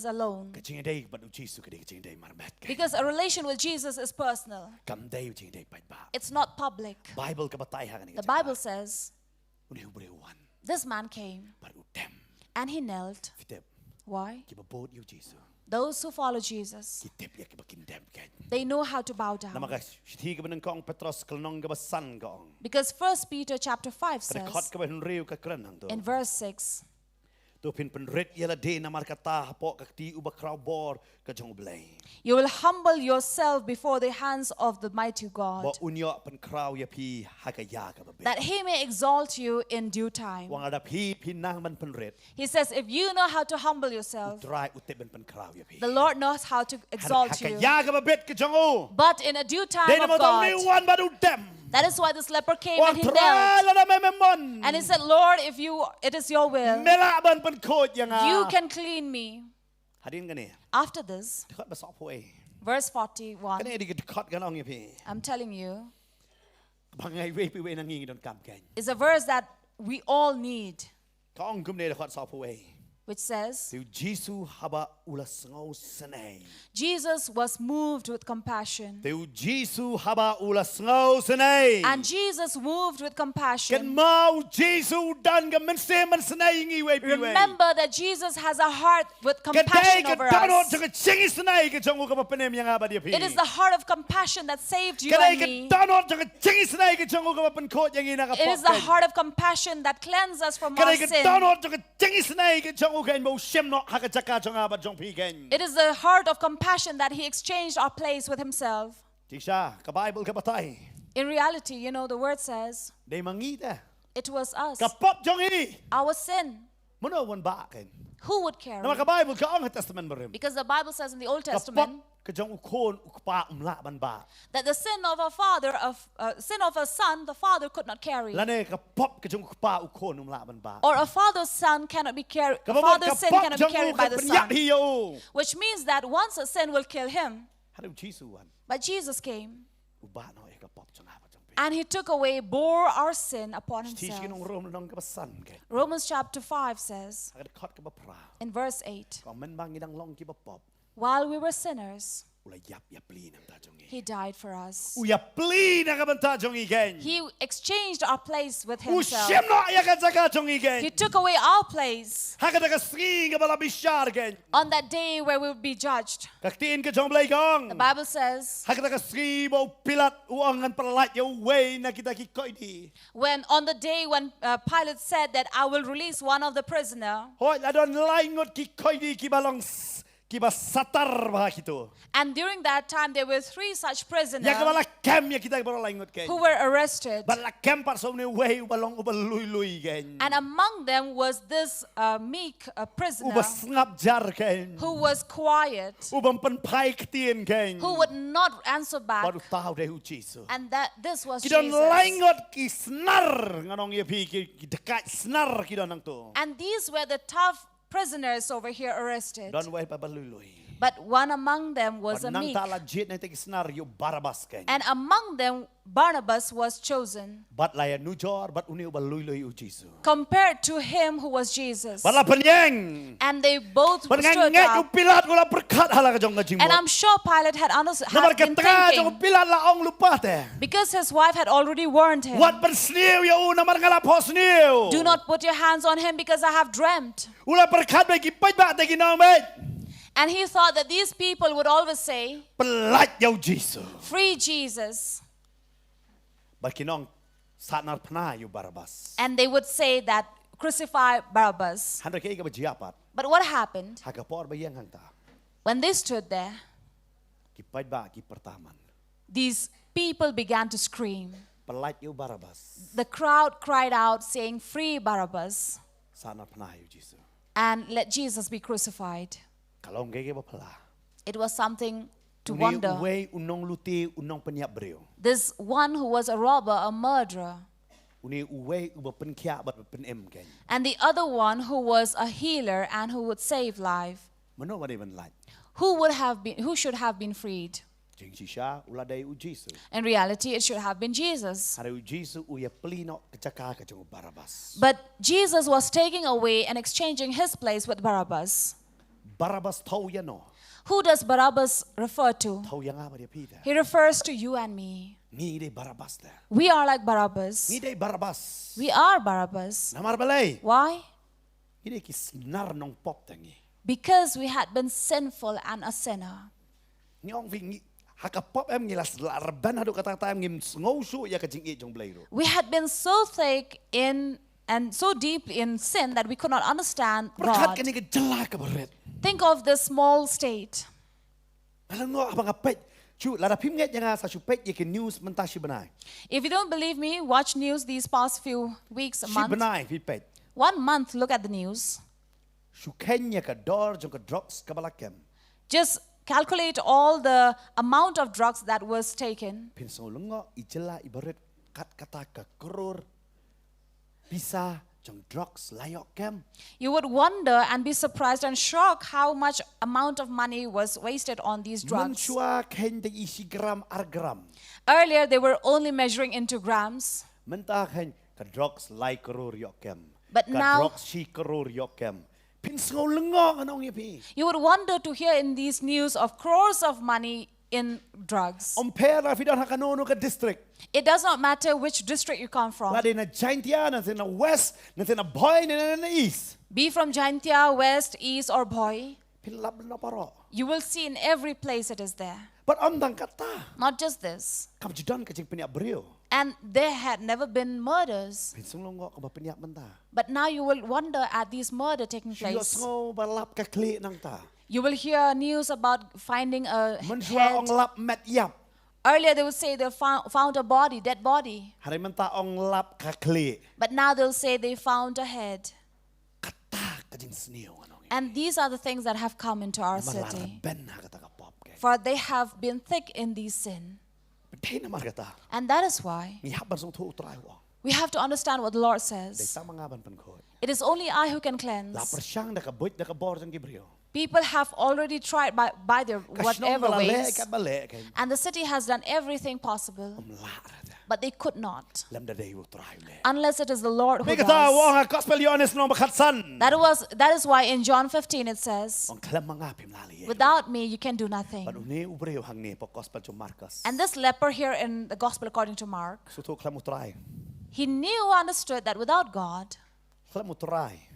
alone. Kaching day but u Jisu kadi kaching day marmet. Because a relation with Jesus is personal. Kam day u ching day pait ba. It's not public. Bible ka batay ha kani. The Bible says, Uni wan this man came but u dem. and he knelt. Fitip Why? kiba bot yo Jisu. Those who follow Jesus, Kitip ya kiba kindem ken. they know how to bow down. Namaga shithi ka banang kong Petros kalnong ka ba san kong. Because 1 Peter chapter 5 Kada khot says, ka ba hunriu ka krenang to. in verse 6, To pin penret yala de na markata hapo ka ti uba kraw bor ka jong blay. you will humble yourself before the hands of the mighty God, Ba unyo pen kraw ya pi hakaya ka ba. that he may exalt you in due time. Wang ada pi pinang man penret. He says, if you know how to humble yourself, Try utip ben pen kraw ya pi. the Lord knows how to exalt you. Hakaya ka ba bet ka jong o. But in a due De time na of mo tong ni God, wan ba du dem. that is why this leper came Wang and he try knelt. la na memon. And he said, Lord, if it is your will, Mela ban pen khot yang you can clean me. Hadin gani. After this, Khot ba sop hoy. verse 41, Kani di khot ganong ya pi. I'm telling you, Bangai we pi we nang ngi don kam ken. is a verse that we all need, Kong kum ne khot sop hoy. which says, Tu Jisu haba ulas ngau senai. Jesus was moved with compassion. Tu Jisu haba ulas ngau senai. And Jesus moved with Kan compassion. mau Jisu dan ga mense men senai ngi we pi we. Remember that Jesus has a heart with Kan dai compassion ka over dono us. jang chingi senai ka jong ka penem yang aba dia pi. It is the heart of compassion that saved you Kan dai and ka me. dono jang chingi senai ka jong ka pen khot yang ina ka It is the heart of compassion that cleanses us from Kan our dai ka sin. dono jang chingi senai ka jong ka mo shem no ha ka jaka jong aba jong pi ken. It is the heart of compassion that he exchanged our place with himself. Tisha ka Bible ka batay. In reality, you know, the word says, Dai mangi ta. it was us, Ka pop jong i. our sin. Mono wan ba ken. Who would carry? Nama ka Bible ka ang testament mo rin. Because the Bible says in the Old Kapag Testament kajang ukon ukpa umlaban ba. that the sin of a son, the father could not carry. Lane kapop kajang ukpa ukon umlaban ba. Or a father's son cannot be carried. A Kapag father's sin kapop cannot be jang carried by the ukan son. hiyo. Which means that once a sin will kill him. Hado Jisuan. But Jesus came Uba no e kapop jang apa jang pi. and he took away, bore our sin upon Tishi himself. nung rom nang kapasan ke. Romans chapter 5 says Agad kot ka ba pra. in verse 8, Kung men bang idang long ki ba pop. while we were sinners, He died for us. He exchanged our place with himself. He took away our place on that day where we would be judged. The Bible says, when on the day when Pilate said that I will release one of the prisoner, and during that time there were 3 such prisoners who were arrested, and among them was this meek prisoner who was quiet, who would not answer back, and that this was Jesus. And these were the tough prisoners over here arrested. But one among them was a meek. And among them Barnabas was chosen, compared to him who was Jesus. And they both stood up. And I'm sure Pilate had been thinking, because his wife had already warned him, do not put your hands on him because I have dreamt. And he thought that these people would always say, free Jesus. And they would say that crucify Barabbas. But what happened? When they stood there, these people began to scream. The crowd cried out saying, free Barabbas and let Jesus be crucified. It was something to wonder. This one who was a robber, a murderer, and the other one who was a healer and who would save life, who should have been freed. In reality, it should have been Jesus. But Jesus was taking away and exchanging his place with Barabbas. Who does Barabbas refer to? He refers to you and me. We are like Barabbas. We are Barabbas. Why? Because we had been sinful and a sinner. We had been so thick in and so deeply in sin that we could not understand God. Think of the small state. If you don't believe me, watch news these past few weeks, a month. 1 month, look at the news. Just calculate all the amount of drugs that was taken. You would wonder and be surprised and shocked how much amount of money was wasted on these drugs. Earlier, they were only measuring into grams. But now, you would wonder to hear in these news of crores of money in drugs. It does not matter which district you come from. Be from Jaintia, West, East, or Boy. You will see in every place it is there. Not just this. And there had never been murders. But now you will wonder at these murders taking place. You will hear news about finding a head. Earlier they would say they found a body, dead body. But now they'll say they found a head. And these are the things that have come into our city. For they have been thick in these sin. And that is why we have to understand what the Lord says. It is only I who can cleanse. People have already tried by their whatever ways. And the city has done everything possible. But they could not. Unless it is the Lord who does. That is why in John 15 it says, without me you can do nothing. And this leper here in the Gospel according to Mark, he understood that without God,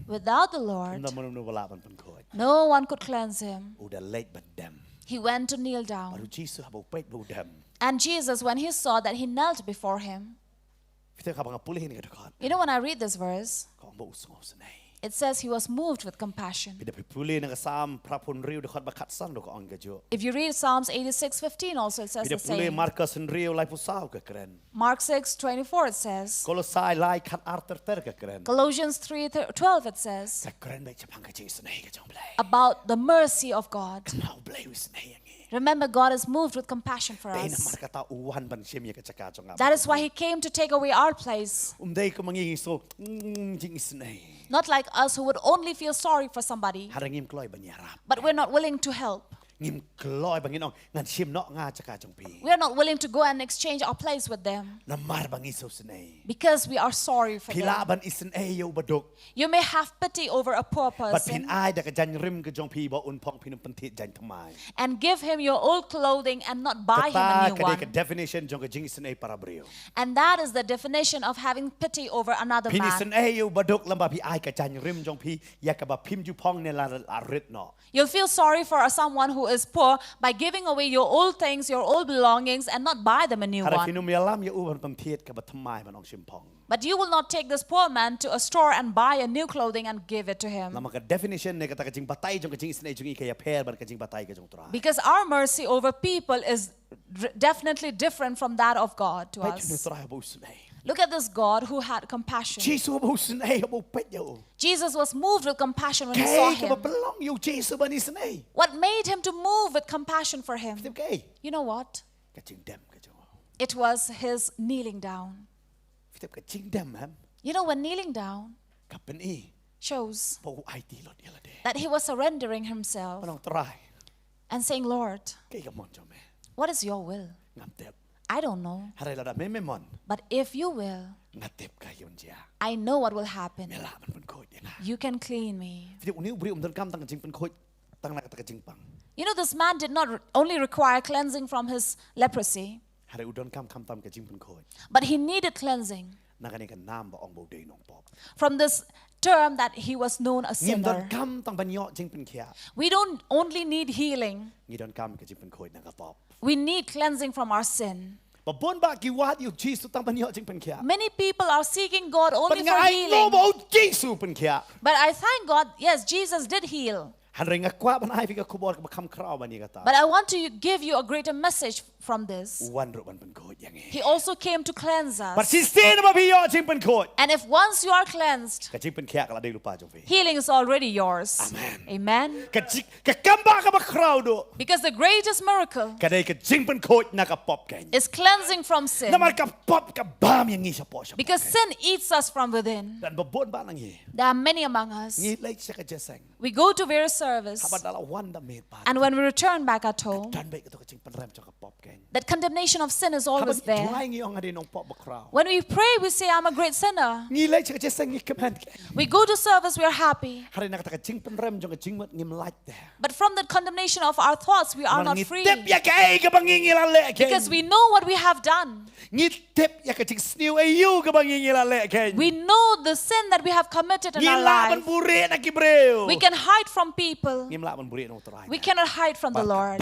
without the Lord, no one could cleanse him. He went to kneel down. And Jesus, when he saw that, he knelt before him. You know, when I read this verse, it says he was moved with compassion. If you read Psalms 86:15 also, it says the same. Mark 6:24 it says. Colossians 3:12 it says about the mercy of God. Remember, God is moved with compassion for us. That is why he came to take away our place. Not like us who would only feel sorry for somebody, but we're not willing to help. We are not willing to go and exchange our place with them because we are sorry for them. You may have pity over a poor person and give him your old clothing and not buy him a new one. And that is the definition of having pity over another man. You'll feel sorry for someone who is poor by giving away your old things, your old belongings, and not buy them a new one. But you will not take this poor man to a store and buy a new clothing and give it to him. Because our mercy over people is definitely different from that of God to us. Look at this God who had compassion. Jesus was moved with compassion when he saw him. What made him to move with compassion for him? You know what? It was his kneeling down. You know, when kneeling down shows that he was surrendering himself and saying, Lord, what is your will? I don't know. But if you will, I know what will happen. You can clean me. You know, this man did not only require cleansing from his leprosy, but he needed cleansing from this term that he was known as sinner. We don't only need healing. We need cleansing from our sin. Many people are seeking God only for healing. But I thank God, yes, Jesus did heal. But I want to give you a greater message from this. He also came to cleanse us. And if once you are cleansed, healing is already yours. Amen. Because the greatest miracle is cleansing from sin. Because sin eats us from within. There are many among us. We go to various service, and when we return back at home, that condemnation of sin is always there. When we pray, we say, I'm a great sinner. We go to service, we are happy. But from that condemnation of our thoughts, we are not free. Because we know what we have done. We know the sin that we have committed in our life. We can hide from people. We cannot hide from the Lord.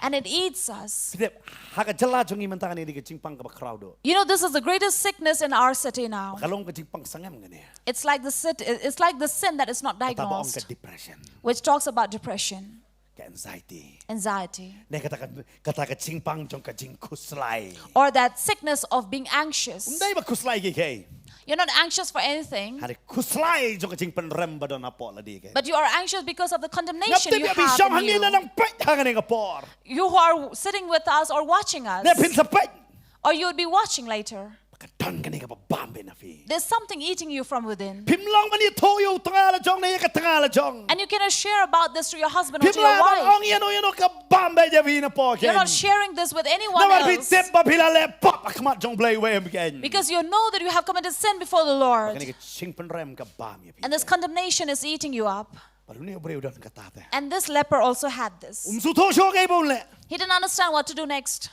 And it eats us. You know, this is the greatest sickness in our city now. It's like the sin that is not diagnosed, which talks about depression, anxiety, or that sickness of being anxious. You're not anxious for anything, but you are anxious because of the condemnation you have in you. You who are sitting with us or watching us, or you would be watching later. dan kan ka bam be na fi. There's something eating you from within. Pim long man to yo tanga la jong na ka tanga la jong. And you cannot share about this to your husband or Pim to your la wife. ong yano ka bam be ja vi na po You're ken. not sharing this with anyone Na war bi else. tep ba pila le pop akmat jong blay we ken. Because you know that you have committed sin before the Kan Lord. ka ching pen rem ka bam ya. And this condemnation is eating you up. Baru ni breu dan ka ta. And this leper also had this. Su to sho ke bon le. He didn't understand what to do next.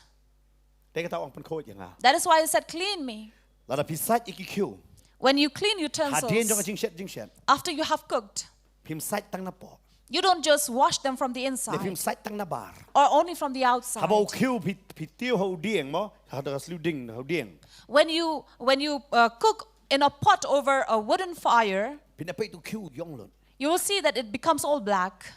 Te ka ta ong pen ko yang a. That is why he said, clean me. La da pisat iki kyu. When you clean Hadien jong utensils, jing shet. after you have cooked, Pim sat tang na po. you don't just wash them from the Le pim inside sat tang na bar. or only from the outside. Habo kyu pi tiêu ho dieng mo. Ha da slu ding ho dieng. When you cook in a pot over a wooden fire, Pina pe tu kyu yong lun. you will see that it becomes all black.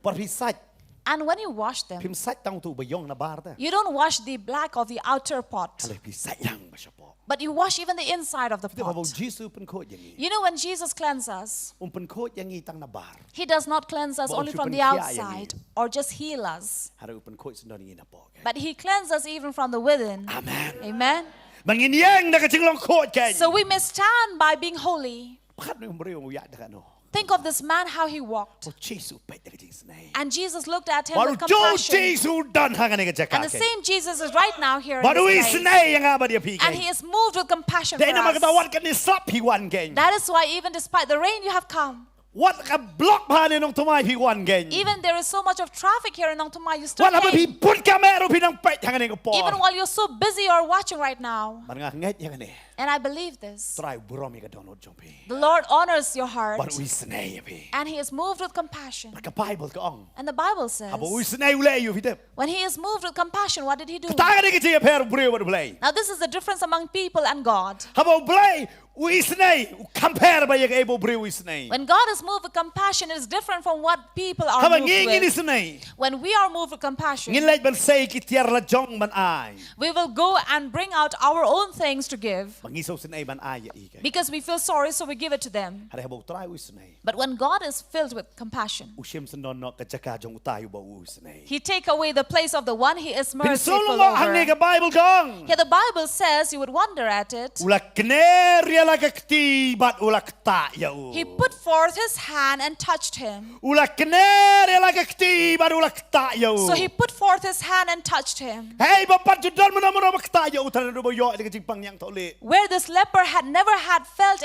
Par pi sat And when you wash them, pim sat tang tu ba yong na bar ta. you don't wash the black of the outer pot, Halo pi sat yang ba siya po. but you wash even the inside of the Kita habo pot. Jesu pen ko yang i. You know, when Jesus cleanses us, Pen ko yang i tang na bar. he does not cleanse us Ba only from the Pynkhiah outside or just heal us, Haro pen ko sendon i na po. but he cleanses us even from the within. Amen. Amen. Mangin yang na ka jinglong ko ken. So we may stand by being holy. Pakat no breu ya da no. Think of this man, how he walked. O Jesu pe da jing snai. And Jesus looked at him Baru with jo compassion. Jesu dan ha ka jaka. And the same Jesus is right now here in Baru i this place. snai yang ba dia pi And he ken. is moved with compassion for Dai na us. magtawat kan ni slap hi wan ken. That is why even despite the rain you have come, What ka block pa ni Nongthymmai hi wan ken. even there is so much of traffic here in Nongthymmai, you still What ha pi came. put kamera pi nang pe hang ni ko po. Even while you're so busy or watching right now. Man nga nget yang ni. And I believe this. Try buromi ka donot jong pi. The Lord honors your heart. Baru i snai pi. And he is moved with compassion. Ka Bible ka ong. And the Bible says, Habo i snai ule yu fitep. when he is moved with compassion, what did he do? Taga ni ka per breu baru blay. Now this is the difference among people and God. Habo blay u snai compare ba yang ebo breu i snai. When God is moved with compassion, it is different from what people are Haba moved ngin ni with. snai. When we are moved with compassion, Ngin lait ban say ki tiar la jong man ai. we will go and bring out our own things to give. Mangiso snai ban ai ya i ka. Because we feel sorry, so we give it to them. Hare habo try u snai. But when God is filled with compassion, U shem sendon no ka jaka jong utayu ba u snai. he take away the place of the one he is merciful Pinsulong mo hang ni over. ka Bible gong. Here the Bible says, you would wonder at it, Ulak kner la ka kti bat ulak ta ya u. he put forth his hand and touched him. Ulak kner la ka kti bat ulak ta ya u. So he put forth his hand and touched him. Hey bapat judal mo na ta ya u tan do yo ni ka jingpang yang tole. Where this leper had never had felt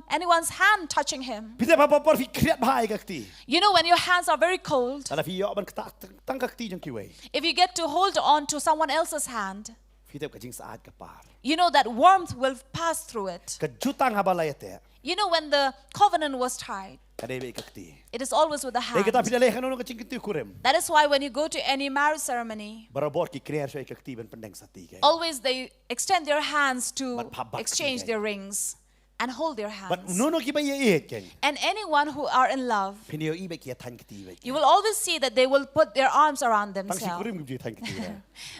anyone's hand touching him. Pite pa pa fi kriat bhai ka kti. You know, when your hands are very cold, Ala fi yo ban ka tang ka kti jong kiwe. if you get to hold on to someone else's hand, Fite ka jing saat ka par. you know that warmth will pass through it. Ka jutang habalayate. You know, when the covenant was tied, Ka debe ka kti. it is always with the Dai kita hand. pinaleh no ka jing kti kurem. That is why when you go to any marriage ceremony, Barabor ki kner so ka kti ban pendeng sati ka. always they extend their hands to But pabak exchange sila. their rings and hold their But hands. no ki ba ye ken. And anyone who are in love, Pinio ibe ki tan kti we. you will always see that they will put their arms around Tang si themselves. kurim ki tan kti.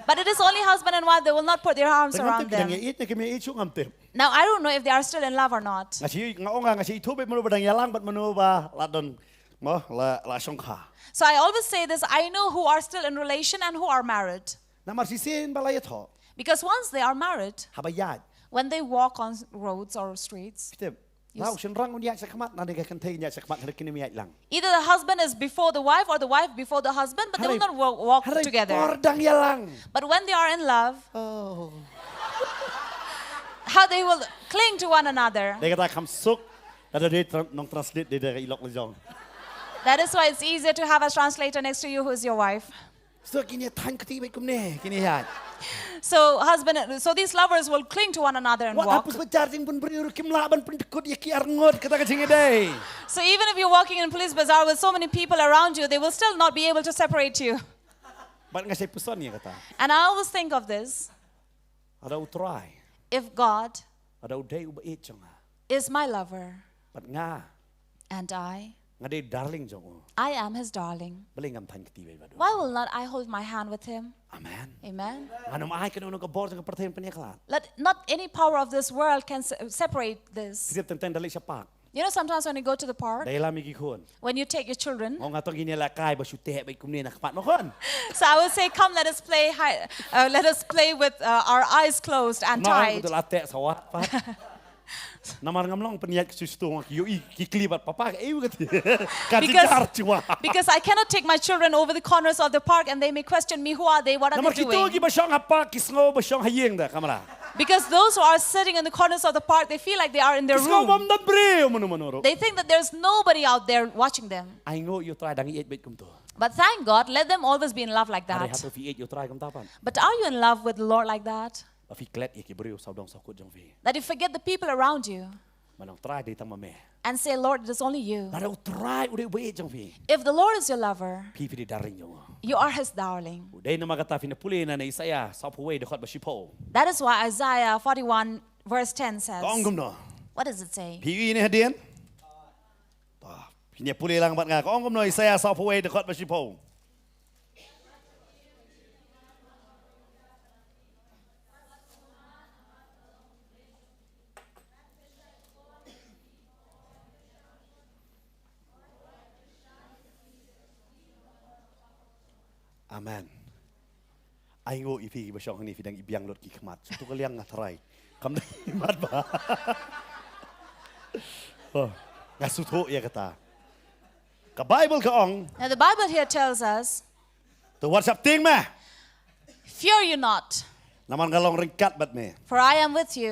But it is only husband and wife, they will not put their arms Tang around te kidang them. ye ne ke me ichu ngamte. Now, I don't know if they are still in love or not. Ngasi ngaonga ngasi tobe mo badang yalang bat mo ba ladon mo la songkha. So I always say this, I know who are still in relation and who are married. Na mar si sen balayet ho. Because once they are married, Habayad. when they walk on roads or streets, Pite. Lau sen rang unya sakmat na de ka kan te nya sakmat har kini mi lang. either the husband is before the wife or the wife before the husband, but they will not walk Haray together. kordang yalang. But when they are in love, Oh. how they will cling to one another. De kata kam suk. Ada de nong translate de ilok lejong. That is why it's easier to have a translator next to you who is your wife. So kini tan kti be kum ne kini ya. So these lovers will cling to one another and What walk. hapus charging pun beri kim laban pun tekut ya ki arngot kata ka jinge dai. So even if you're walking in police bazaar with so many people around you, they will still not be able to separate you. Bat ngasai pesan ya kata. And I always think of this. Ada utrai. If God Ada udai uba chonga. is my lover Bat nga and ngade darling jong. I am his darling, Belingam tan kti be badu. why will not I hold my hand with him? Amen. Amen. Anu mai kan ono ka bor jong perten penyeklat. Not any power of this world can separate this. Setiap tentang dalek syapak. You know, sometimes when you go to the park, ได้ละมีกี่คน when you take your children, งงต้องกินเนี่ยละกายบ่ชุเตะไปกุมเนี่ยนะปัดมาคน so I would say, come, let us play with our eyes closed and น้อง tied. ตัวละเตะสวัสดิ์ปัดน้ำมันกำลังเป็นยักษ์สุดตัวอยู่อีกคลีบัดป้าเอ้ยกันทีการที่จารจัว Because I cannot take my children over the corners of the park and they may question me, who are they, what are น้ำมัน they คิดตัวกี่ doing? บ่ช่องหับปากกี่สงบบ่ช่องหายิงเด้อคำละ Because those who are sitting in the corners of the park, they feel like they are in their สงบบ่ room. ดันเบรียวมนุษย์ They think that there's nobody out there watching them. ไอ้โง่อยู่ตรายดังเอ็ดเบ็ดกุมตัว But thank God, let them always be in love like อะไรฮัต that. ตัวฟีเอ็ดอยู่ตรายกุมตาปัน But are you in love with the Lord like that? บ่ฟีเกล็ดอีกกี่เบรียวสาวดองสาวกุดจงฟี That you forget the people around you มันต้องตรายได้ตั้งมาแม่ and say, Lord, it is only you. แต่เราตรายอุดเวจงฟี If the Lord is your lover, พี่ฟิดาริงอยู่ you are his darling. ได้นำมากตาฟินปุลีนะในอิสยาห์สาวผู้เวดคอดบชิโพ That is why Isaiah 41 verse 10 says, ก้องกุมเนาะ what does it say? พี่อีเนี่ยเดียนพี่เนี่ยปุลีลังบัดงาก้องกุมเนาะอิสยาห์สาวผู้เวดคอดบชิโพอาเมนไอ้โง่อีพีบ่ช่องนี้ฟิดังอีเบียงรถกี่ขมัดสุดก็เลี้ยงงาทรายคำนี้มัดบ่งาสุดโตยากตากับไบเบิลก็อ่อง Now the Bible here tells us, ตัววัดสับติงแม่ fear you not, น้ำมันกะลองริงกัดบัดแม่ for I am with you.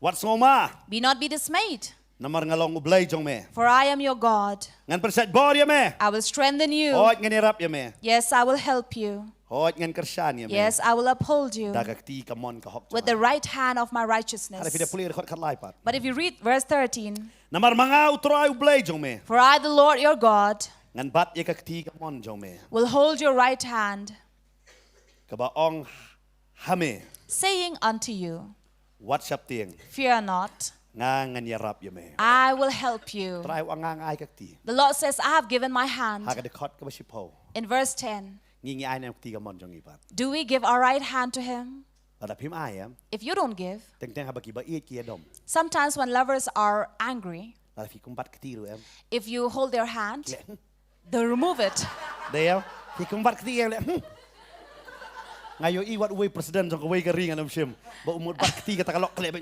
วัดสงมา Be not be dismayed, น้ำมันกะลองอุบเลยจงแม่ for I am your God. งั้นประเสริฐบอดยาแม่ I will strengthen โอ้ you. ยงั้นรับยาแม่ Yes, I will help you. โอ้ยงั้นกระชานยาแม่ Yes, I will uphold you ดากตีกะมอนกะฮอก with the right hand of my อะไร righteousness. ฟิดาปุลีรคอดคัดไล่ปัด But if you read verse 13, น้ำมันมังอาอุตรายอุบเลยจงแม่ for I, the Lord your God, งั้นบัดยากตีกะมอนจงแม่ will hold your right hand, กะบะอ่องฮะแม่ saying unto you, วัดสับติง fear not, งางั้นยารับยาแม่ I will help you. ตรายว่างางไอ้กักตี The Lord says, I have given my หาก hand. ได้คอดกะบชิโพ In verse 10, งี้ไอ้เนี่ยตีกะมอนจงอีปัด do we give our right hand to him? แต่พิมพ์ไอ้อะ If you don't give, แต่งๆฮับกิบะเอียดเกียดม sometimes when lovers are angry, แต่ฟิกุมบัดกตีรู้เอ็ม if you hold their hand, they remove it. เดี๋ยวฟิกุมบัดกตีเองเลยไงโยอีวัดเวยประธานจงกเวยกระริงอันนั้นเชื่อมบ่อุมดบัดกตีกะตะกะลอกเคลบ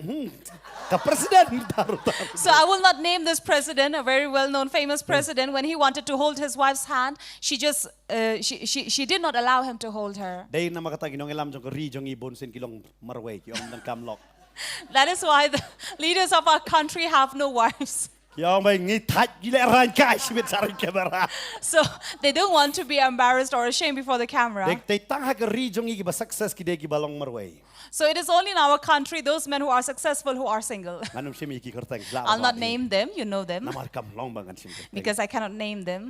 กับประธานตารุตา So I will not name this president, a very well-known famous president. When he wanted to hold his wife's hand, she did not allow him to hold her. ได้นำมากตากินองเอลัมจงกรีจงอีบนเส้นกิลงมารเวยกิอมดันกำลอก That is why the leaders of our country have no wives. ยองไปงี้ทัดยี่เล่ร่างกายชีวิตสารแคมรา So they don't want to be embarrassed or ashamed before the เด็ก camera. แต่ตั้งให้กรีจงอีกิบะ success กิเดกิบะลงมารเวย So it is only in our country those men who are successful who are single. งั้นผมเชื่อมีกี่คนแต่ง I'll not name them, you know them, น้ำมันกำลองบางกันชิม because I cannot name them.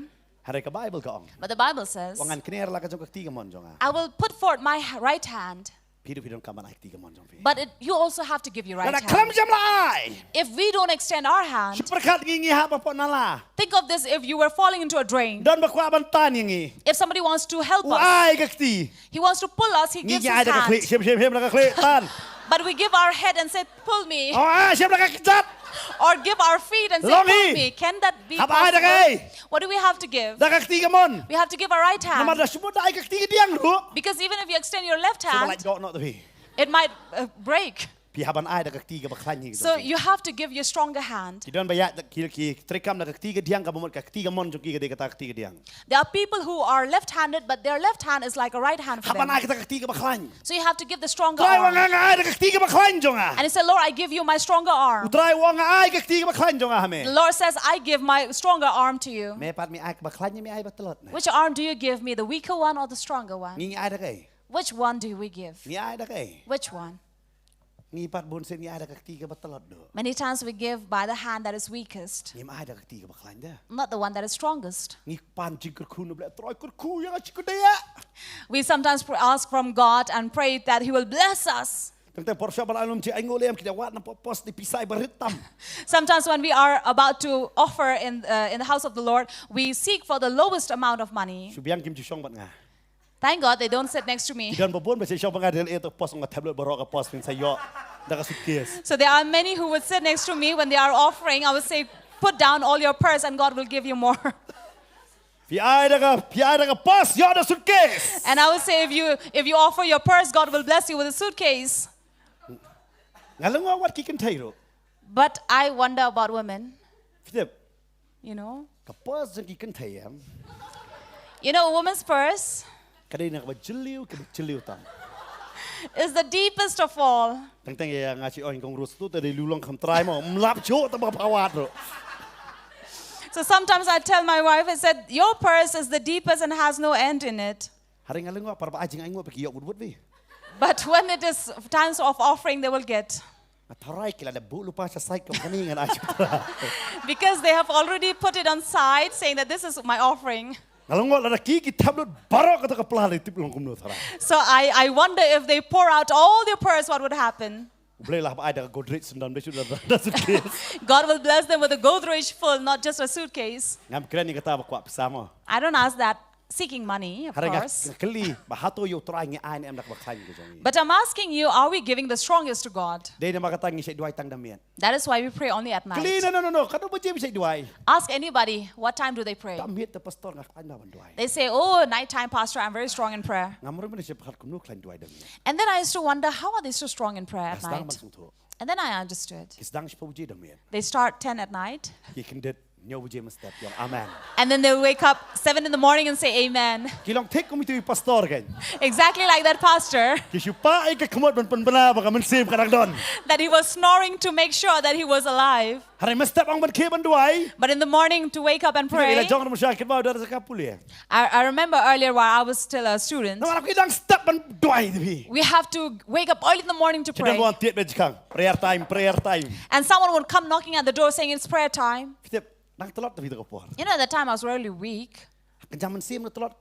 อะไรกับไบเบิลก็อ่อง But the Bible says, ว่างั้นคะแนนละก็จงกตีกะมอนจงอ่ะ I will put forth my right hand, พี่ดูพี่ต้องกำมันไอ้ตีกะมอนจงพี่ but you also have to give your แล้ว right ครั้ง hand. จำลาย If we don't extend our hand, ชุดประคัดงี้ฮะปะปนนั่นล่ะ think of this: if you were falling into a drain, เดินบักว่าบันตานอย่างงี้ if somebody wants to help ว่า us, ไอ้กักตี he wants to pull us, he งี้ gives ยา his ไอ้ตะกะคลิ hand. เชื่อมแล้วก็คลิตัน But we give our head and say, pull me, อ๋อเชื่อมแล้วก็จัด or give our feet and say, Long pull hi. me. Can that be Hab ai da possible? kai. What do we have to give? ตะกะตีกะมอน We have to give our right น้ำมัน hand, จะสมมติไอ้กักตีกะเดียงรู้ because even if you extend your left สมมติไอ้ hand, ดอกเนาะตัวพี่ it might break. พี่ฮับบันไอ้ตะกะตีกะบักคลั่งอย่างงี้ So you have to give your stronger hand. ที่เดินไปยะตะกี้ตริกำตะกะตีกะเดียงกับหมดกะตีกะมอนจงกี้กะเดกะตะกะตีกะเดียง There are people who are left-handed, but their left hand is like a right hand ฮั for บบัน them. ไอ้ตะกะตีกะบักคลั่ง So you have to give the stronger ตรายว่า arm. งางไอ้ตะกะตีกะบักคลั่งจงอ่ะ And he said, Lord, I give you my stronger อุ arm. ตรายว่างไอ้กะตีกะบักคลั่งจงอ่ะฮะแม่ The Lord says, I give my stronger arm to you. แม่ปัดมีไอ้กะบักคลั่งยังมีไอ้บักตลอดนะ Which arm do you give me, the weaker one or the stronger one? งี้ไอ้ตะกะ Which one do we give? งี้ไอ้ตะกะ Which one? งี้ปัดบนเส้นงี้ไอ้ตะกะตีกะบักตลอดเด้อ Many times we give by the hand that is weakest, งี้ไอ้ตะกะตีกะบักคลั่งเด้อ not the one that is strongest. งี้ปานจิกกะคูนุบละตรอยกะคูยังจิกกะเดีย We sometimes ask from God and pray that He will bless us. ตั้งแต่พอร์ชอบอารมณ์ที่ไอ้โง่เลี้ยมคิดว่าน้ำพอสติพิสัยบริตัม Sometimes when we are about to offer in the house of the Lord, we seek for the lowest amount of money. ชุบยังกิมจิช่องบัดงา Thank God they don't sit next to ที่ me. เดินบ่บนไปใช้ช่องบัดงาเดินตัวพอสงกับแท็บเล็ตบรอกับพอสเป็นไซยอดักสุดเกส So there are many who would sit next to me when they are offering. I would say, put down all your purse and God will give you more. พี่ไอ้เด็กปัสยอดสุดเกส And I would say if you offer your purse, God will bless you with a suitcase. งั้นแล้วว่าวัดกี่กันไทยรู้ But I wonder about women. พี่เด็บ You know. กับปัสกี่กันไทยอ่ะ You know, a woman's purse ก็ได้นักว่าจิลิวตัง is the deepest of all. ตั้งแต่ยังอาชีพของรู้สึกแต่ได้รู้ลองคำตรายมั้งรับโชว์แต่มาภาวะรู้ So sometimes I tell my wife, I said, your purse is the deepest and has no end in it. หาเรื่องอะไรว่าpara ajing aingว่าไปกี่ยกบุดวิ But when it is times of offering, they will get. ทรายกี่ละเดบุลุปาจะใส่กับนี่กันอาชีพ Because they have already put it on side, saying that this is my offering. งั้นแล้วว่าเรากี่ทับรถบารอกก็ต้องปลาเลยติดลงกุมโนทราย So I wonder if they pour out all their purse, what would happen? เบลล่าไอ้เด็กก็ดริชสันดอนได้ชุดละสุดเกส God will bless them with a Godrej full, not just a suitcase. งั้นเครนนี่ก็ตาบกว่าพิซซ่ามั้ง I don't ask that seeking money, of หาเรื่อง course. กลีบาฮัตโตโยตรายเงี้ยไอ้เนี่ยนักบักไทยกูจง But I'm asking you, are we giving the strongest to God? เดี๋ยวมาก็ตั้งงี้ใช้ด้วยตั้งดำเมียน That is why we pray only at กลี night. no เขาต้องไปเจ็บใช้ด้วย Ask anybody, what time do they pray? ดำเมียนแต่ปัสตอร์งักไอ้น่าบันด้วย They say, oh, nighttime, Pastor, I'm very strong in prayer. งั้นมันไม่ได้ใช้พัดกุมโนคลันด้วยดำเมียน And then I used to wonder, how are they so strong in prayer at สตางค์มัน night? สูงทั่ว And then I understood. สตางค์ชิพบุจีดำเมียน They start 10 at night, กี่คันเด็ดเนียวบุจีมาสเตปยองอาเมน and then they wake up 7 in the morning and say, Amen. กี่ลองเทคก็มีตัวปัสตอร์กัน Exactly like that pastor, กี่ชิวป้าไอ้ก็ขมวดมันเป็นปลาบอกมันเสียบกันดังดอน that he was snoring to make sure that he was alive. หาอะไรมาสเตปอังบันเคบันด้วย But in the morning to wake up and พี่เลย pray. จ้องมันชาคิดว่าเดินสักกับปุเล่ I remember earlier while I was still a student, นั่นมันก็ดังสเตปมันด้วยพี่ we have to wake up early in the morning to ฉันจะ pray. วันเตียดเป็นจัง prayer time And someone would come knocking at the door saying it's prayer time. พี่เจ็บนั่งตลอดแต่พี่ตะกปอ You know, at that time I was really weak. กันจำมันเสียมตลอด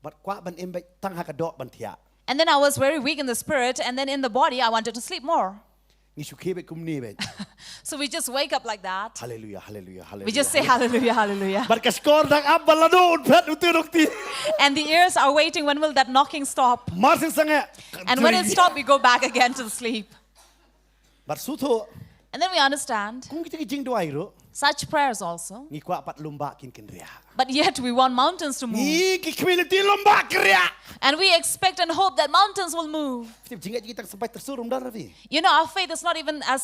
บัดกว่าบันเอ็มไปตั้งหักกระโดดบันเทีย And then I was very weak in the spirit, and then in the body I wanted to sleep more. นี่ชุกเคไปกุมนี่ไป So we just wake up like that. ฮาเลลูยาฮาเลลูยาฮาเลลูยา We just say hallelujah, hallelujah. บัดกระสกอร์ดังอับบาลาดูนเพชรอุตุนกตี And the ears are waiting, when will that knocking stop? มาสิสังเกต And when it stops, we go back again to sleep. บัดสุดโต And then we understand กุ้งกิจจริงด้วยรู้ such prayers also. นี่กว่าปัดลุมบะกินกันเรีย But yet we want mountains to move. นี่กิคมิลตีลุมบะกันเรีย And we expect and hope that mountains will move. จริงๆตั้งสบายtersuruhรุมดาร์พี่ You know, our faith is not even as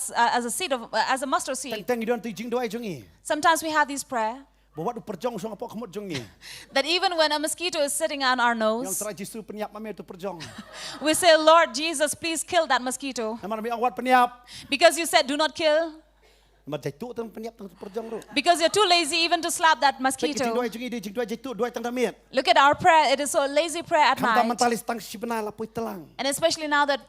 a seed of as a mustard แต่ seed. แต่งดอนตีจริงด้วยจงงี้ Sometimes we have these prayer บอกว่าดูประจงส่งapaขมดจงงี้ that even when a mosquito is sitting on our ยัง nose, ตรายจิสุปัญญามาเมตุประจง we say, Lord Jesus, please kill that mosquito. นั่นมันมีอาวัดปัญญา Because you said, do not kill. มันใจตุตั้งปัญญาตั้งประจงรู้ Because you're too lazy even to slap that แต่จริงด้วย mosquito. จริงดีจริงด้วยใจตุด้วยตั้งดามีด Look at our prayer. It is so lazy prayer at คำตามมัน night. ตาลิสตั้งชิบนาละปุยตลัง And especially now that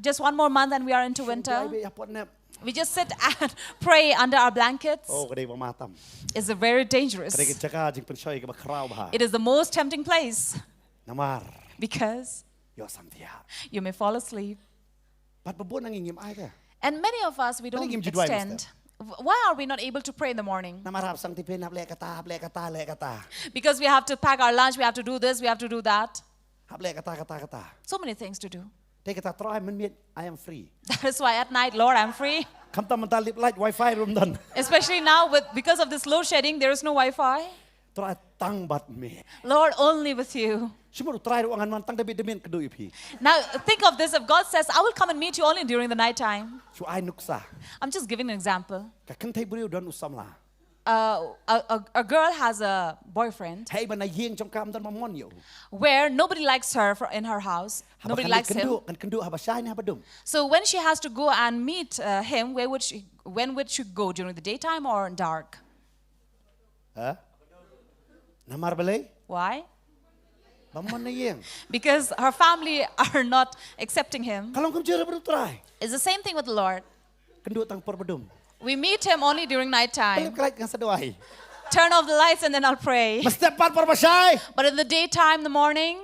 just one more month and we are into ด้วย winter, ไปอาปอนเนบ we just sit and pray under our blankets. โอ้ก็ได้ว่ามาตั้ม It's very ก็ได้ dangerous. กิจการจริงเป็นช่วยกับคราวบ้า It is the most tempting place น้ำมาร์ because ยอสัมเทีย you may fall asleep. ปัดประบุนั่งยิงไอ้เด้อ And many of us, we don't Paling im jidwai, extend. Why are we not able to pray in the morning? น้ำมารับสังที่เป็นฮับเลกตาฮับเลกตาเลกตา Because we have to pack our lunch, we have to do this, we have to do that. ฮับเลกตา So many things to do. เด็กตาตรายมันมี I am free That is why at night, Lord, I'm free. คำตามมันตาลิบไลท์ Wi-Fi รุมดัน Especially now, because of this load shedding, there is no Wi-Fi. ตรายตั้งบัดเม Lord, only with you. ชิมุตรายรู้งานมันตั้งเดบิดเดเมนกระดูอีพี Now, think of this. If God says, I will come and meet you only during the night time. ชูไอ้นุกซา I'm just giving an example. กับขันไทยบริวดอนอุสัมลา A girl has a boyfriend ให้บันไดเยียงจงกำดันมามอนอยู่ where nobody likes her in her house. Nobody likes กัน him. ดูกันดูฮับชายนี่ฮับดุม So when she has to go and meet him, when would she go? During the daytime or dark? ฮะน้ำมาร์เบลย์ Why? บามอนนี่เยียง Because her family are not accepting him. kalau kamu jera berdua try It's the same thing with the Lord. Kendu tang perbedum We meet him only during night Balik time. kelait kan sedoai Turn off the lights and then I'll pray. Mesti par perbasai But in the daytime, the morning,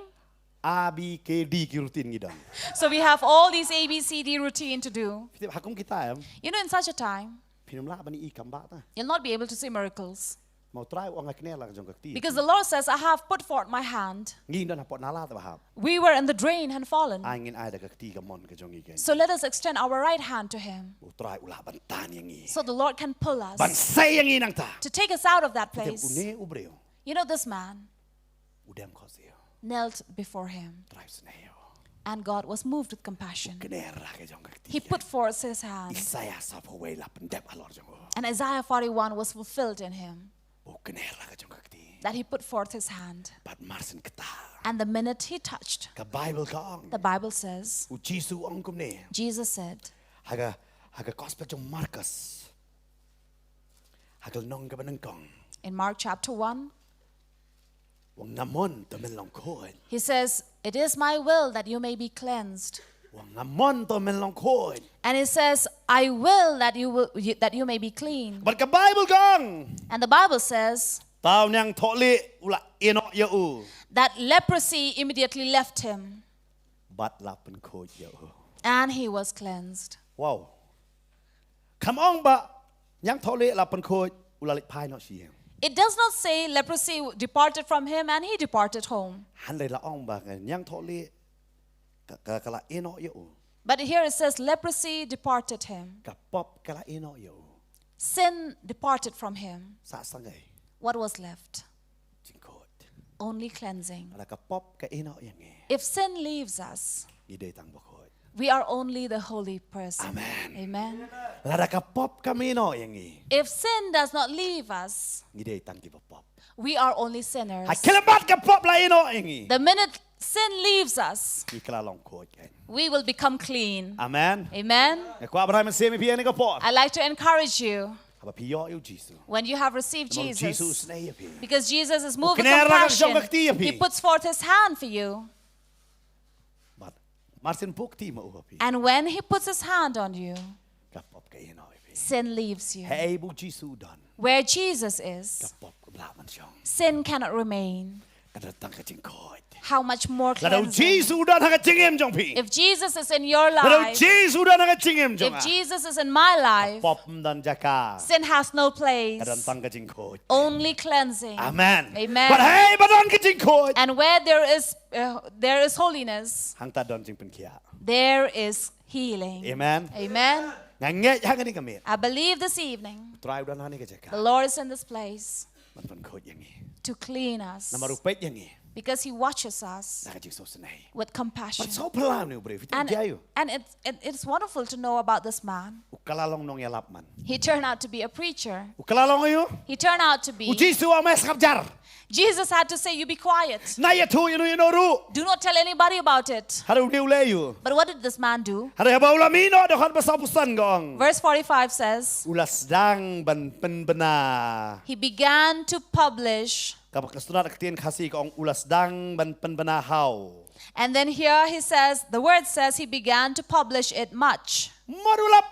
A B K D ki rutin gidan so we have all these A, B, C, D routine to do. Hakum kita ya You know, in such a time, Pinum la bani ikam ba ta you'll not be able to see miracles. Mau try uang akne lang jong kakti. Because the Lord says, I have put forth my hand. Ngin dan hapot nala ta bahap. We were in the drain and fallen. Angin ay da kakti ka mon ka jong igen. So let us extend our right hand to him. U try ula bantan yang i. So the Lord can pull us Bansay yang inang ta. to take us out of that Tem place. une ubreo. You know, this man Udem khosio. knelt before him, Try snayo. and God was moved with compassion. Kner ra ka jong kakti. He put forth his hand, Isaya sa paway la pendep alor jong. and Isaiah 41 was fulfilled in him, O kner ra ka jong kakti. that he put forth his hand. But marsin kata. And the minute he touched, Ka Bible ka ang. the Bible says, U Jisu ang kumne. Jesus said, Haga gospel jong Marcus. Hagal nong ka banengkong. in Mark chapter 1, Wang namon to men long koin. he says, it is my will that you may be cleansed. Wang namon to men long koin. And he says, I will that you may be clean. But ka Bible kang. And the Bible says Tao niyang toli ula inok yau. that leprosy immediately left him, Bat lapen ko yau. and he was cleansed. Wow. Come on ba. Yang toli lapen ko ula lik pai not siya. It does not say leprosy departed from him and he departed home. Handai la ong ba yang toli kala inok yau. But here it says leprosy departed him. Ka pop kala inok yau. Sin departed from him. Sa sangay. What was left? Jingkot. Only cleansing. Ala ka pop ka inok yang e. If sin leaves us, Ide tang bakot. we are only the holy person. Amen. Amen. Lada ka pop ka mino yang e. If sin does not leave us, Ide tang kiba pop. we are only sinners. Ha kelabat ka pop la inok yang e. The minute sin leaves us, Ikla long ko kan. we will become clean. Amen. Amen. Ko Abraham semi pi ani ka pop. I'd like to encourage you Haba piyo yu Jisu. when you have received Jesus Jesus, na iya pi. because Jesus is moved with Kinera ka compassion. siyang kaktiya, He Pi. puts forth his hand for you. But Martin bukti mo pi. And when he puts his hand on you, Ka pop ka inok pi. sin leaves you. Hey bu Jisu don. Where Jesus Ka is, pop ka blaman siyang. sin cannot remain. Kadatang ka jingkot. How much more Ladaw cleansing? Jisu don ha ka jingem jong pi. If Jesus is in your Ladaw life, Jisu don ha ka jingem jong. if Jesus is in my life, Pop dan jaka. sin has no place. Kadantang ka jingkot. Only cleansing. Amen. Amen. But hey badon ka jingkot. And where there is holiness, Hang ta don jing Pynkhiah. there is healing. Amen. Amen. Nganget hang ni kami. I believe this evening Try don hani ka the jaka. Lord is in this place Man pankot yang e. to clean us Na marupet yang e. because he watches us Na ka jing so senay. with compassion. But so pelam ni bre. Fitin jayo. And it's wonderful to know about this man. Ukalalong nong yalap man. He turned out to be a preacher. Ukalalong ayo. He turned out to be. Ujisu ang mes kapjar. Jesus had to say, you be quiet. Na ya tu yunu yinoru. Do not tell anybody about it. Haru niu leyu. But what did this man do? Haru haba ulamino dokan basapusan gong. Verse 45 says, Ulas dang ban penbena. he began to publish. Kapag kasunod aktin kasi kong ulas dang ban penbena how. And then here he says, the word says he began to publish it much. Marulap.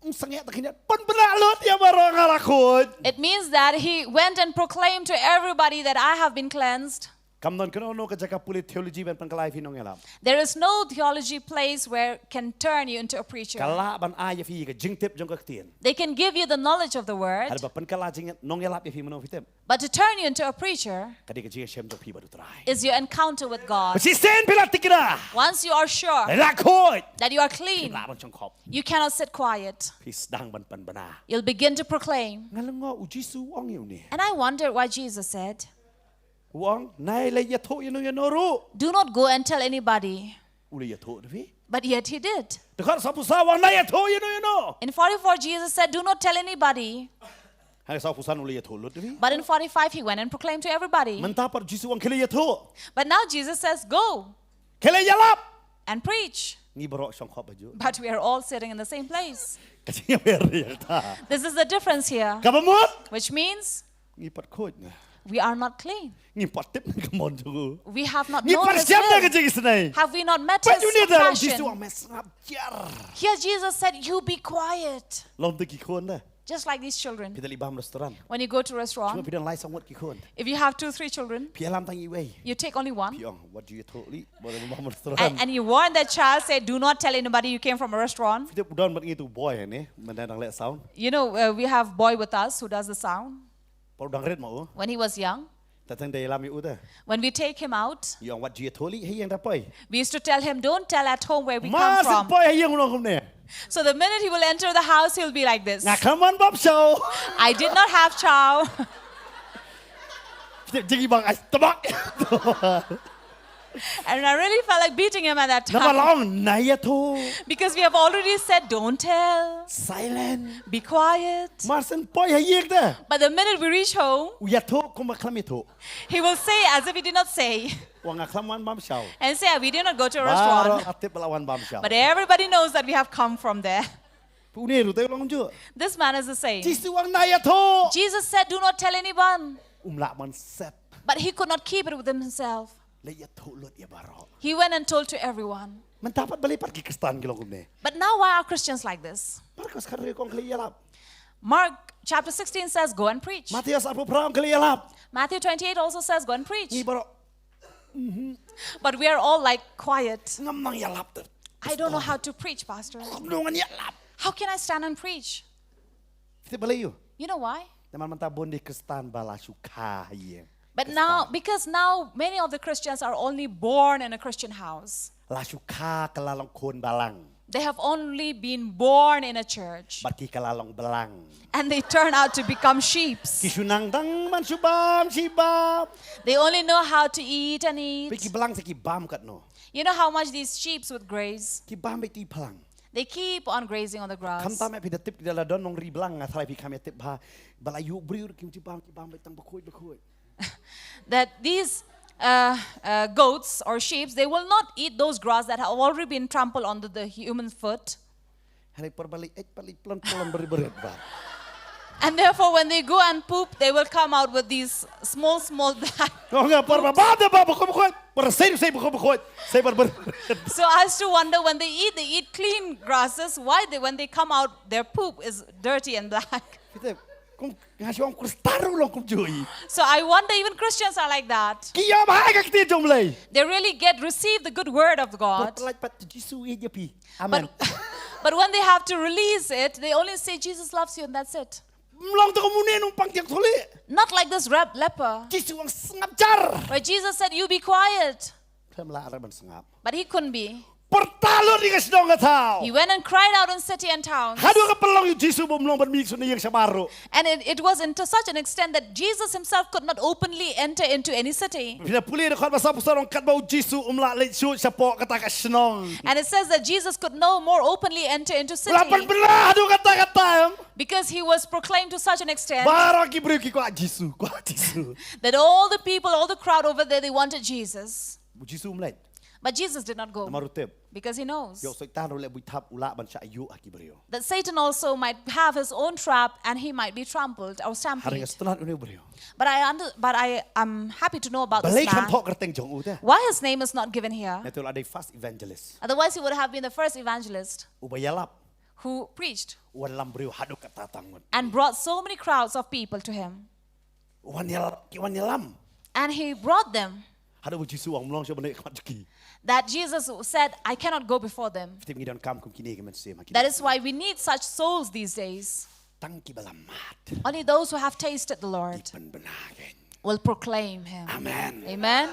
Sangyat takinat penbena lot ya marong alakod. It means that he went and proclaimed to everybody that I have been cleansed. Kamnon kano no kajaka pulit theology ban pangkalay finong yalap. There is no theology place where can turn you into a preacher. Kala ban Iaphi ka jingtip jong kaktin. They can give you the knowledge of the word, Haru ba pangkala jing nong yalap Iaphi mano fitem. but to turn you into a preacher Kadi ka jing shem jong pi baru try. is your encounter with God. Masisten pilatikira. Once you are sure Lakod. that you are clean, Laban jong kop. you cannot sit quiet. Pis dang ban penbena. You'll begin to proclaim. Ngalang nga ujisu ang yun ni. And I wonder why Jesus said, Uang nai le yato yunu yanoru. do not go and tell anybody. Uli yato nabi. But yet he did. Dekar sapu sawang nai yato yunu yano. In 44, Jesus said, do not tell anybody. Hai sapu san uli yato lut nabi. But in 45, he went and proclaimed to everybody. Mentapar jisu ang kele yato. But now Jesus says, go Kele yalap. and preach. Ni barok siyang kop baju. But we are all sitting in the same place. Kasi beri yata. This is the difference here, Kabamut. which means Ni pat kod na. we are not clean. Ni pat tip na kamon tu. We have not Ni known pat his siam na will. kajing senai. Have we not met But you his need that jisu compassion? ang mesngap jar. Here Jesus said, you be quiet. Lom tu kikon na. Just like these children. Pidali baham restoran. When you go to a Cuma restaurant, pidan lai sangat kikon. if you have 2, 3 children, Pialam tangi wei. you take only one. Piong, what do you totally? Boleh baham restoran. And you warn that child, say, do not tell anybody you came from a restaurant. Kita budan mat ngitu boy ni, mendanang let sound. You know, we have boy with us who does the sound. Pau dang red mau. when he was young, Tatang day lam yu uta. when we take him out, Yang wat jia tholi hi yang dapoy. we used to tell him, don't tell at home where we come Mas from. boy hi yang ulong kumne. So the minute he will enter the house, he'll be like this. Nga kaman bab show. I did not have chow. Jigi bang ai tabak. And I really felt like beating him at that Nama time. long naya tu. Because we have already said, don't tell, Silent. be quiet. Marsen boy hi yang dah. But the minute we reach home, Uya tu kuma klami tu. he will say as if he did not say. Wang nga klaman bam show. And say, we did not go to a Baro restaurant. atip lawan bam show. But everybody knows that we have come from there. Pune ru te long ju. This man is the same. Jisu wang naya tu. Jesus said, do not tell anyone. Umla man set. But he could not keep it with himself. Laya tu lut ya baro. He went and told to everyone. Man dapat balik pergi ke stan gilong kumne. But now why are Christians like this? Markus kadri kong keliyalap. Mark chapter 16 says, go and preach. Matias apu perang keliyalap. Matthew 28 also says, go and preach. Ni baro But we are all like quiet. ngam nang yalap tu. I don't know how to preach, Pastor. Nungan yalap. How can I stand and preach? Kita balayu. You know why? Naman manta bondi ke stan bala suka hiye. But now, because now many of the Christians are only born in a Christian house. La suka kelalong kon balang. They have only been born in a church. Baki kelalong belang. And they turn out to become sheeps. Kisunang dang man subam sibam. They only know how to eat and Peki eat. belang seki bam kat no. You know how much these sheep would graze? Ki bam beti pelang. They keep on grazing on the grass. Kam tam epi tip dala don nong ri belang ngatrai pi kami tip ba. Balayu briur kim ti bam betang bekoi. That these goats or sheep, they will not eat those grass that have already been trampled under the human foot. Hari perbalik balik pelan beri ba. And therefore, when they go and poop, they will come out with these small bags. Oh nga parba ba bekoi. Per sei bekoi. Sei ber. So I used to wonder when they eat clean grasses. Why when they come out, their poop is dirty and black. Kita kung ngasih orang kristaru long kum jui. So I wonder even Christians are like that. Kia bahaya kak ti jomlay. They really receive the good word of God. Pelaj pat Jisu Iaphi. Amen. But when they have to release it, they only say Jesus loves you and that's it. Mlang tu komune nung pangtiang tuli. Not like this leper, Jisu ang sengap jar. where Jesus said, you be quiet. Pemla araban sengap. But he couldn't be. Pertalo di kasdong katao. He went and cried out in city and towns. Hadu ka pelong yung Jisu bumlong bermik sunayang sabaro. And it was to such an extent that Jesus himself could not openly enter into any city. Pina puli na khat basa pusarong katbaw Jisu umla leit su sapo kata kasnong. And it says that Jesus could no more openly enter into city Lapan bela hadu kata. because he was proclaimed to such an extent Baro ki bro ki ko Jisu. that all the people, all the crowd over there, they wanted Jesus. Jisu umlait. But Jesus did not go Namarutep. because he knows Yo soitan ule buitap ula ban sa ayu aki brio. that Satan also might have his own trap and he might be trampled or Haring stampeded. setelah une brio. But I am happy to know about Balai this kan man. thok kerteng jong u te. Why his name is not given here? Netul ada first evangelist. Otherwise, he would have been the first evangelist Ubayalap. who preached Wan lam brio hadu katatangon. and brought so many crowds of people to him. Wan yalam. And he brought them Hadu Jisu ang mlong siya banay kamatki. that Jesus said, I cannot go before them. Kita ngidon kam kum kini kemen se makin. That is why we need such souls these days. Tangki balamat. Only those who have tasted the Lord Ipan benagin. will proclaim him. Amen. Amen.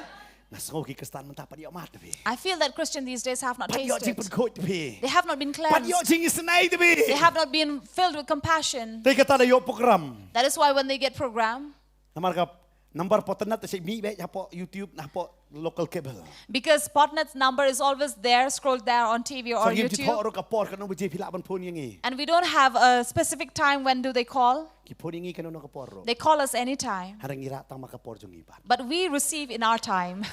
Nasango ki kristan menta padi amat tepi. I feel that Christians these days have not Padi jing tasted. penkot tepi. They have not been Padi cleansed. jing isenai tepi. They have not been filled with compassion. Tay kata yo program. That is why when they get program, Namar ka number Potternet sa mi be hapo YouTube na hapo local cable. because Potnet's number is always there, scrolled there on TV or So give ti YouTube. thoro ka por kanu bije pilaban pon yangi. And we don't have a specific time when do they call. Ki pon yangi kanu ka porro. They call us anytime. Harang ira tang makapor jong iban. But we receive in our time.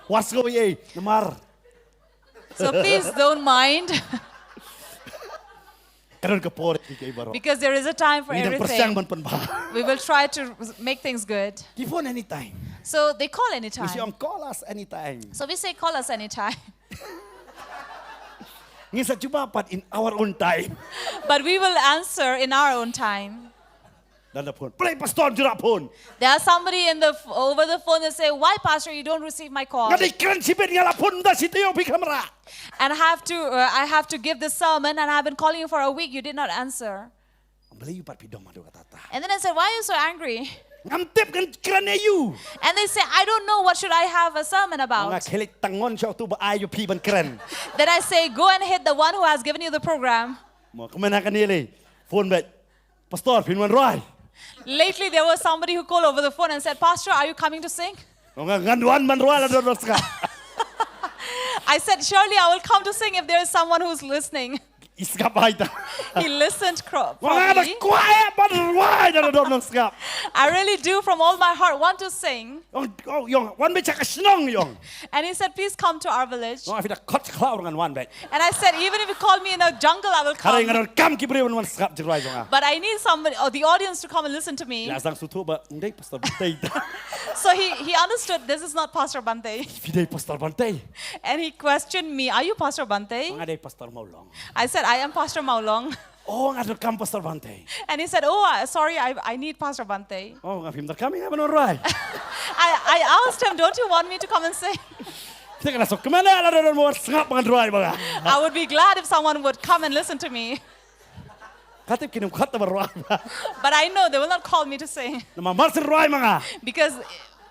Wasko ye namar. So please don't mind Karon ka por ki kay baro. because there is a time for Ni dang persyang everything. man pan ba. We will try to make things good. Ki phone anytime. So they call We say anytime. call us anytime. So we say call us anytime. Ngi sa jubapat in our own time. But we will answer in our own time. Dan na phone. Play pastor jura phone. There's somebody over the phone that say, why pastor you don't receive my call? Ngadi kran sipet ngala phone da sitayo pi kamera. And I have to give this sermon and I've been calling you for a week, you did not answer. And then I said, why are you so angry? Ngam tip kan kerana you. And they say, I don't know what should I have a sermon Nga about. kelik tangon siya tu ba Iaphi ban keren. Then I say, go and hit the one who has given you the program. Mo kemana kan ni phone bet. Pastor pinwan roy. Lately, there was somebody who called over the phone and said, Pastor, are you coming to sing? Nga nganduan man roy la dot ska. I said, surely I will come to sing if there is someone who's listening. Iskap baita. He listened Wala properly. quiet but roy la dot nang skap. I really do from all my heart want to sing. Oh yong wan be chak snong yong. And he said, please come to our village. No afida kot cloud ngan wan bet. And I said, even if you call me in a jungle, I will Kare come. ngan kam kibre wan skap jirai jonga. But I need somebody, or the audience to come and listen to me. Ya sang sutu ba ndai pastor bantay. So he understood this is not Pastor Bante. Fidei pastor bantay. And he questioned me, are you Pastor Bante? Nga dai pastor Mawlong. I said, I am Pastor Mawlong. Oh nga kam pastor bantay. And he said, oh, sorry, I need Pastor Bante. Oh nga film kami nga manon roy. I asked him, don't you want me to come and sing? Teka na sok kemana la dot mo skap ngan roy ba. I would be glad if someone would come and listen to me. Katip kinum khat ba roy. But I know they will not call me to sing. Nama marsin roy mga. Because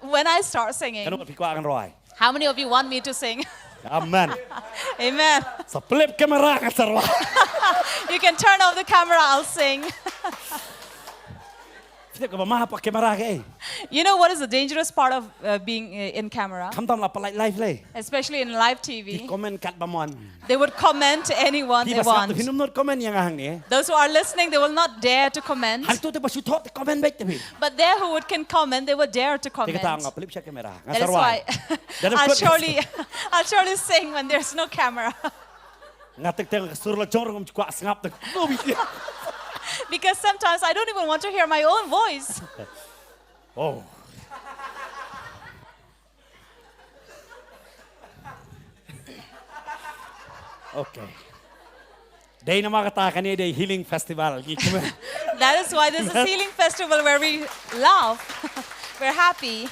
when I start singing, Kanu pikwa kan roy. how many of you want me to sing? Amen. Amen. Sa flip kamera ka sa roy. You can turn off the camera, I'll sing. Fidei ka ba mahapa kamera ka eh. You know what is the dangerous part of being in camera? Kamtam la palai live le. Especially in live Di TV. comment kat ba mon. They would comment to anyone Di they ba skap want. hinum not comment yang ahang ni. Those who are listening, they will not dare to comment. Hal tu te ba sutot te comment bet te. But there who can comment, they would dare to comment. Teka ta nga flip siya kamera. Nga That sa is roy. why Dalam I'll kot- surely sing when there's no camera. Nga tek teng sur la jorong kwa ngap te. Because sometimes I don't even want to hear my own voice. Oh. Okay. Day na makatakan ni day healing festival. That is why this is a healing festival where we laugh. We're happy.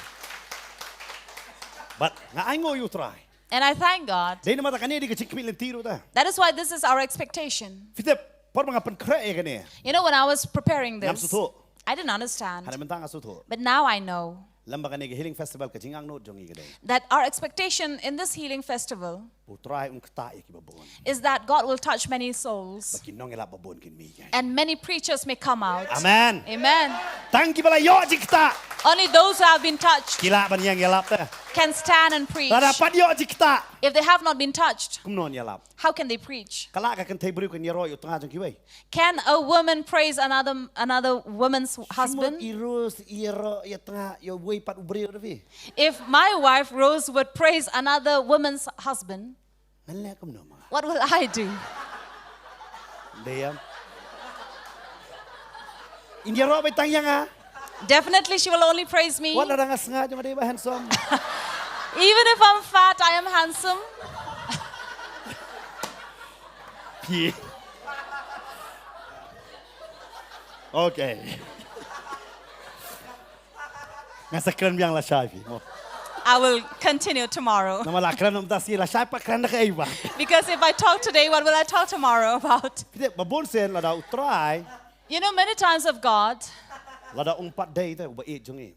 But nga ay ngo you try. And I thank God. Day na matakan ni di ka chikmil tiro ta. That is why this is our expectation. Fitep por mga pankre ka ni. You know, when I was preparing Ngam this, suto. I didn't understand. Hana mentang asuto. But now I know Lamba ka ni healing festival ka jingang no jongi ka day. that our expectation in this healing festival Utray un kta ikibabon. is that God will touch many souls Bakinong ila babon kin mi. and many preachers may come out. Amen. Amen. Tangki bala yo jikta. Only those who have been touched Kila ban yang yalap ta. can stand and preach. Dapat yo jikta. If they have not been touched, Kumnon yalap. how can they preach? Kala ka kan tay bru kan yaro yo tanga jong kiway. Can a woman praise another woman's husband? Irus iro ya tanga yo way pat ubrio davi. If my wife Rose would praise another woman's husband, Nalla kum no mga. what will I do? Deyam. India ro bay tang yang ah. Definitely she will only praise me. Wala rangas nga jong ba handsome. Even if I'm fat, I am handsome. Pi. Okay. Ngasa kran biang la shafi. I will continue tomorrow. Namala kran um dasi la shapa kran na kay ba. Because if I talk today, what will I talk tomorrow about? Pide babon sen la da utray. You know, many times of God, La da umpat day ta ba e jong e.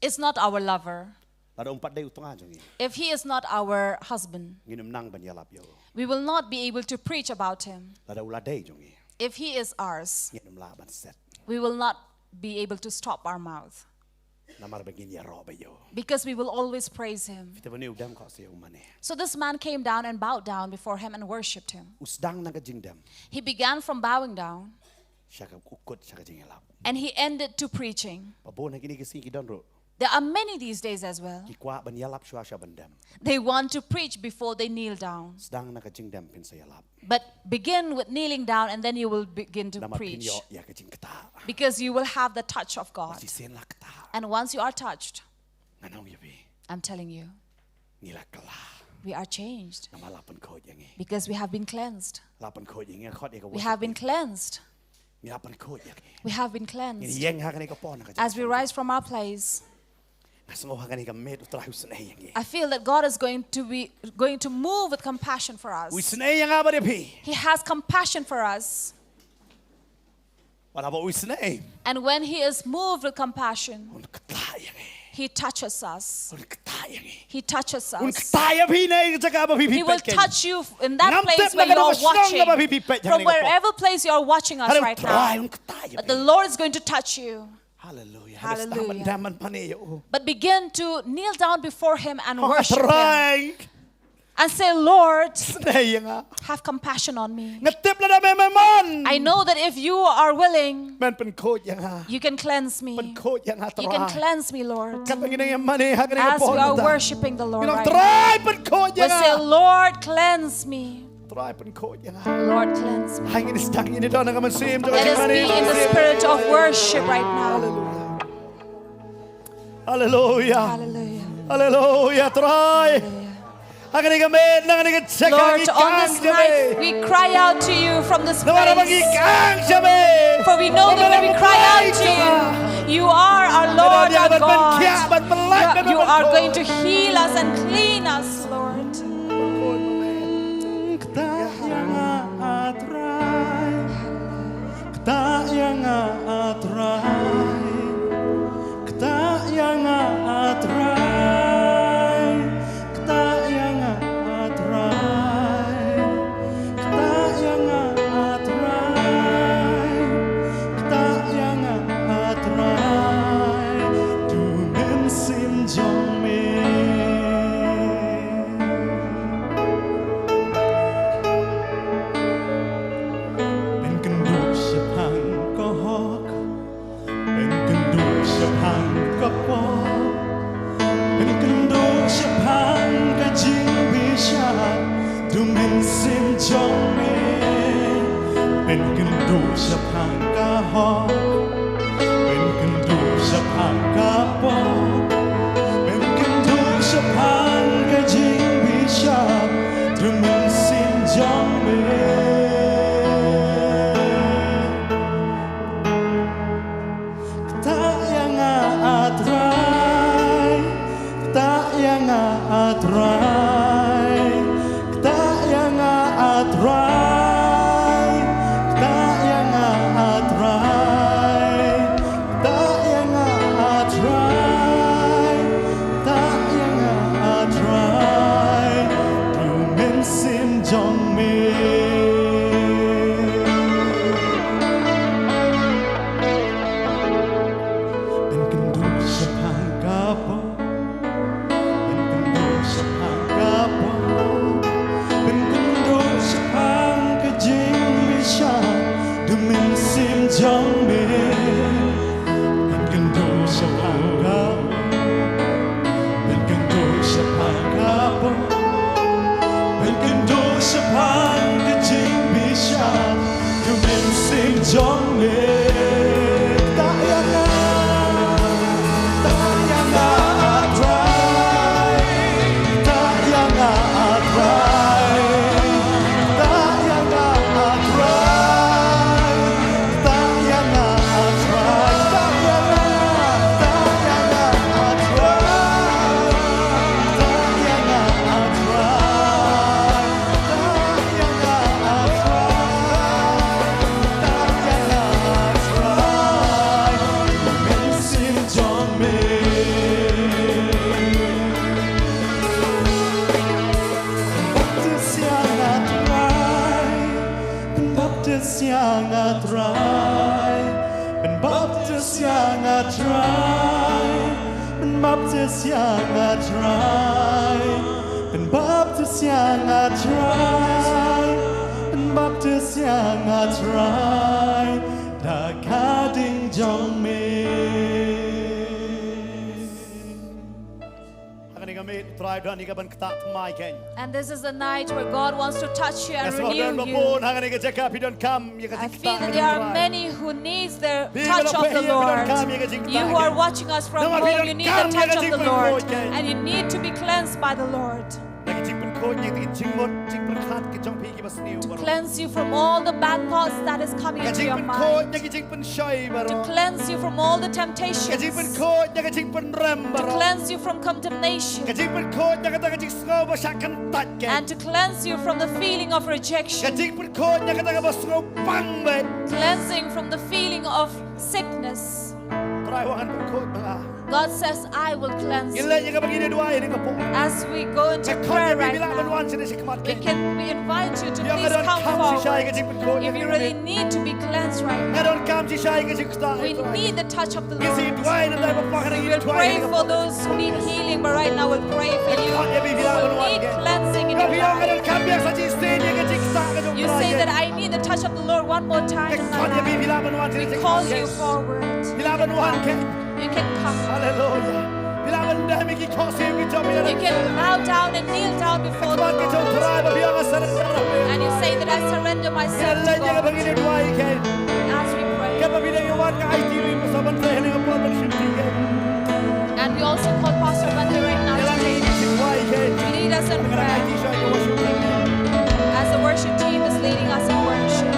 is not our lover. La da umpat day utunga jong e. If he is not our husband, Nginum nang ban yalap yo. we will not be able to preach about him. La da ula day jong e. If he is ours, Nginum la ban set. we will not be able to stop our mouth. Namar bagin ya ro ba yo. Because we will always praise him. Pide bani udam ko sa umane. So this man came down and bowed down before him and worshipped him. Usdang na ka jingdam. He began from bowing down Siya ka kukot siya ka jingalap. and he ended to preaching. Babon na kini kasi ki donro. There are many these days as well. Kikwa ban yalap siya siya bandam. They want to preach before they kneel down. Sedang na ka jingdam pin sa yalap. But begin with kneeling down and then you will begin to Namar preach. pinyo ya ka jing kata. Because you will have the touch of God. Si sen la kata. And once you are touched, Nganong yabi. I'm telling you, Nila kala. we are changed. Namalapan ko yang e. Because we have been cleansed. Lapan ko yang e khot e ka. We have been cleansed. Nilapan ko yang e. We have been Ni cleansed. yang ha ka ni ka pon na ka. As we rise from our place, Nasungo ha ka ni ka med utrahu snay yang e. I feel that God is going to move with compassion for us. Ui snay yang aba de pi. He has compassion for us. And when He is moved with compassion, He touches us. He touches us. He will touch you in that place where you are watching. From wherever place you are watching us right now. But the Lord is going to touch you. Hallelujah. Hallelujah. But begin to kneel down before Him and worship Him. And say, Lord, have compassion on me. I know that if you are willing, you can cleanse me. You can cleanse me, Lord. As we are worshiping the Lord right now, we say, Lord, cleanse me. Lord, cleanse me. Let us be in the spirit of worship right now. Hallelujah. Hallelujah. Hallelujah. Trai. Lord, on this night, we cry out to you from this place. For we know that when we cry out to you, you are our Lord, our God. You are going to heal us and clean us, Lord. And this is the night where God wants to touch you and renew you. I feel that there are many who needs the touch of the Lord. You who are watching us from home, you need the touch of the Lord. And you need to be cleansed by the Lord. To cleanse you from all the bad thoughts that is coming into your mind. To cleanse you from all the temptations. To cleanse you from condemnation. And to cleanse you from the feeling of rejection. Cleansing from the feeling of sickness. God says, I will cleanse you. As we go into prayer right now, we invite you to please come forward. If you really need to be cleansed right now, we need the touch of the Lord. We will pray for those who need healing, but right now we'll pray for you who need cleansing in your life. You say that I need the touch of the Lord one more time in my life. We call you forward. You can come. Hallelujah. You can bow down and kneel down before the Lord. And you say that I surrender myself to God. As we pray. And we also call Pastor Bande right now to lead us in prayer. As the worship team is leading us in worship.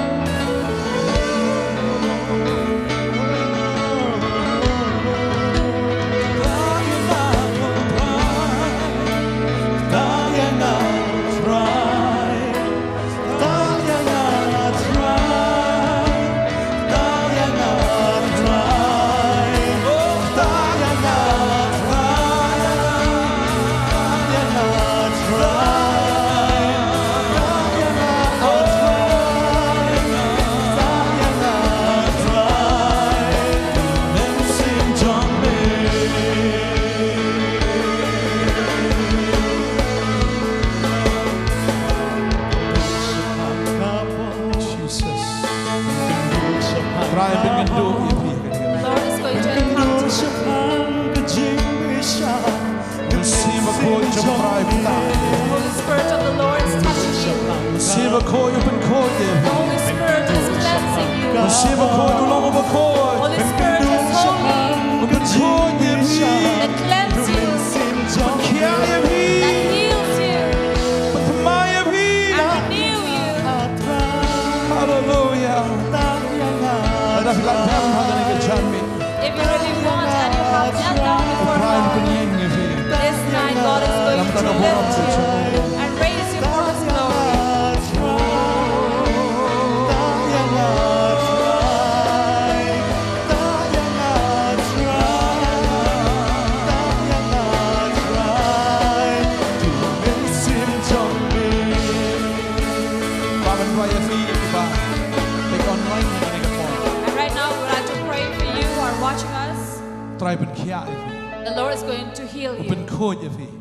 The Lord is going to heal you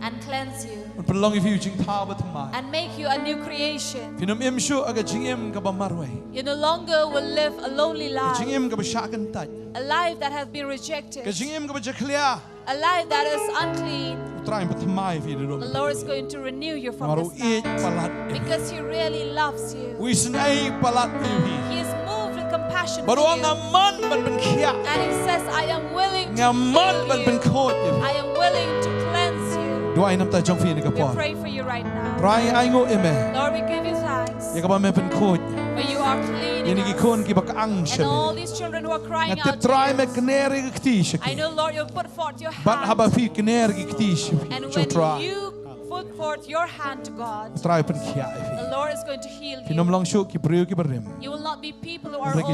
and cleanse you and make you a new creation. You no longer will live a lonely life, a life that has been rejected, a life that is unclean. The Lord is going to renew you from this life because He really loves you. He is moved with compassion for you. And He says, I am willing to heal you. I am willing to cleanse you. We pray for you right now. Lord, we give you thanks. For you are cleaning us. And all these children who are crying out to you. I know, Lord, you'll put forth your hand. And when you put forth your hand to God, the Lord is going to heal you. You will not be people who are old,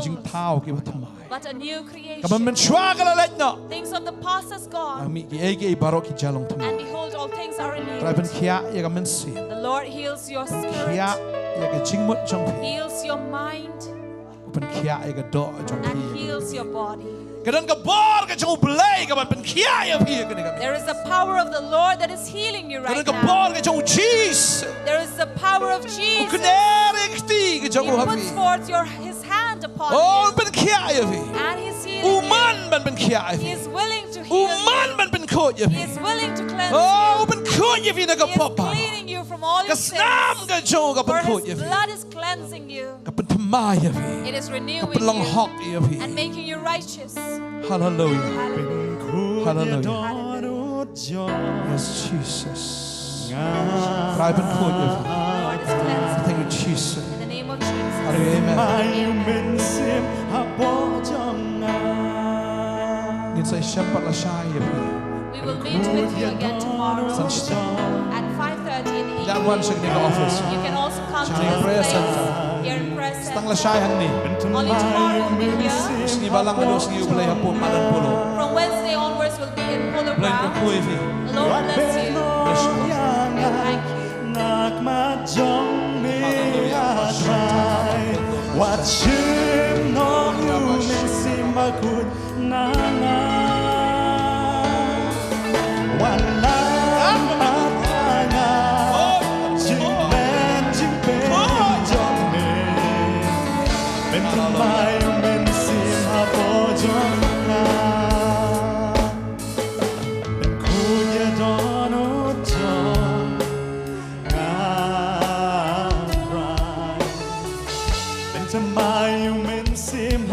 but a new creation. Things of the past has gone, and behold, all things are renewed. The Lord heals your spirit, heals your mind, and heals your body. There is a power of the Lord that is healing you right now. There is the power of Jesus. He puts forth His hand upon you, and He's healing you. He is willing to heal you. He is willing to cleanse you. He is cleaning you from all your sins. For His blood is cleansing you. It is renewing you and making you righteous. Hallelujah. Hallelujah. Hallelujah. Yes, Jesus. Trai ben khôi yêu. Lord is cleansing. Thank you Jesus. In the name of Jesus. Amen. It's a shepherd la shai yêu. We will meet with you again tomorrow Sunshine. at 5:30 in the evening. That one should in the office. You can also come to Shine this prayer place center. here in prayer Tang la center. shai han ni. Only tomorrow we'll be here. Sini balang ado sini ublay hapo madan polo. From Wednesday onwards we'll be in Polo Blay ko Ground. khôi vi. The Lord bless you. Bless you. And thank you.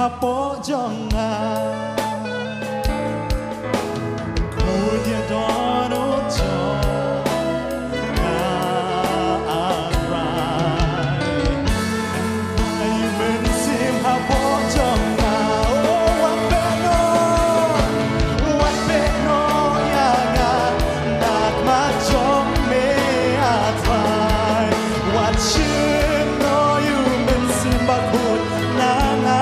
Hapo jonga kuya dono jonga arai ayu mensim hapo jonga wat beno ya ga nak ma jong me atrai wat chin no you mensim bakut na na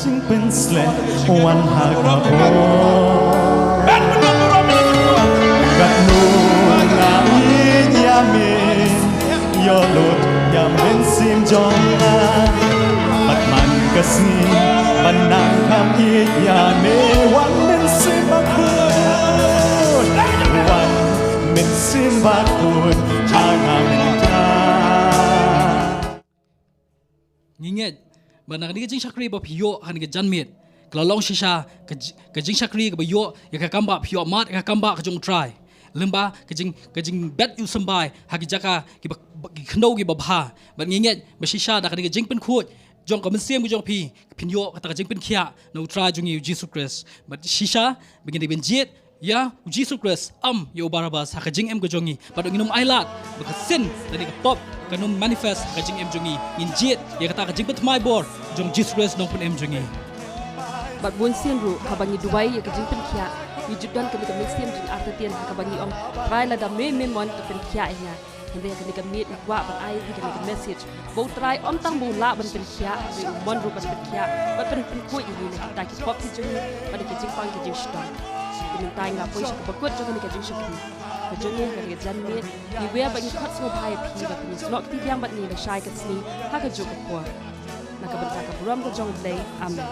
จึงเป็นสเลวันหากว่าโอ้กัดนูงาอินยามินยอลุดยามเป็นซิมจองอาปัดมันกะสีบันนังคำอียาเมวันเป็นซิมบักคูดวันเป็นซิมบักคูดทางอามินทา Nginget Banang ni kajing syakri ba piyo han ke janmit. Kalau long shisha kajing syakri ke bayo ya ka kamba piyo mat ka kamba ka jong trai. Lemba kajing bet yu sambai hagi jaka ki khno ki babha. Ban nginget ba shisha da ka kajing pen khut jong ka mesiem ku jong pi pinyo ka kajing pen khia no trai jong yu Jesus Christ. But shisha begin ben jit ya Jesus Christ yo barabas ha kajing em ku jongi. But nginum ailat ba ka sin dari ka pop kanum manifest kajing em jongi injit ya kata kajing bet mai bor jong Jesus Christ nong pun em jongi Bat bun sien ru kabangi Dubai ya kajing Pynkhiah wijudan kami kami siem jin artetian kabangi om try la da me mon ke Pynkhiah nya hende kami kami mit wa ban ai ki kami message bo try om tang bu la ban Pynkhiah ri mon ru ban Pynkhiah bat pen ku ini ne ta ki pop ki jong ban kajing pang kajing shtong dimintai nga poi ka bakut jong kami kajing shakri kajing kami janmit ni we ban ki khot smo bhai phi ba ni slok ti yang bat ni la shai ka sni ha ka jong ko na ka ban ta ka buram ka jong play amen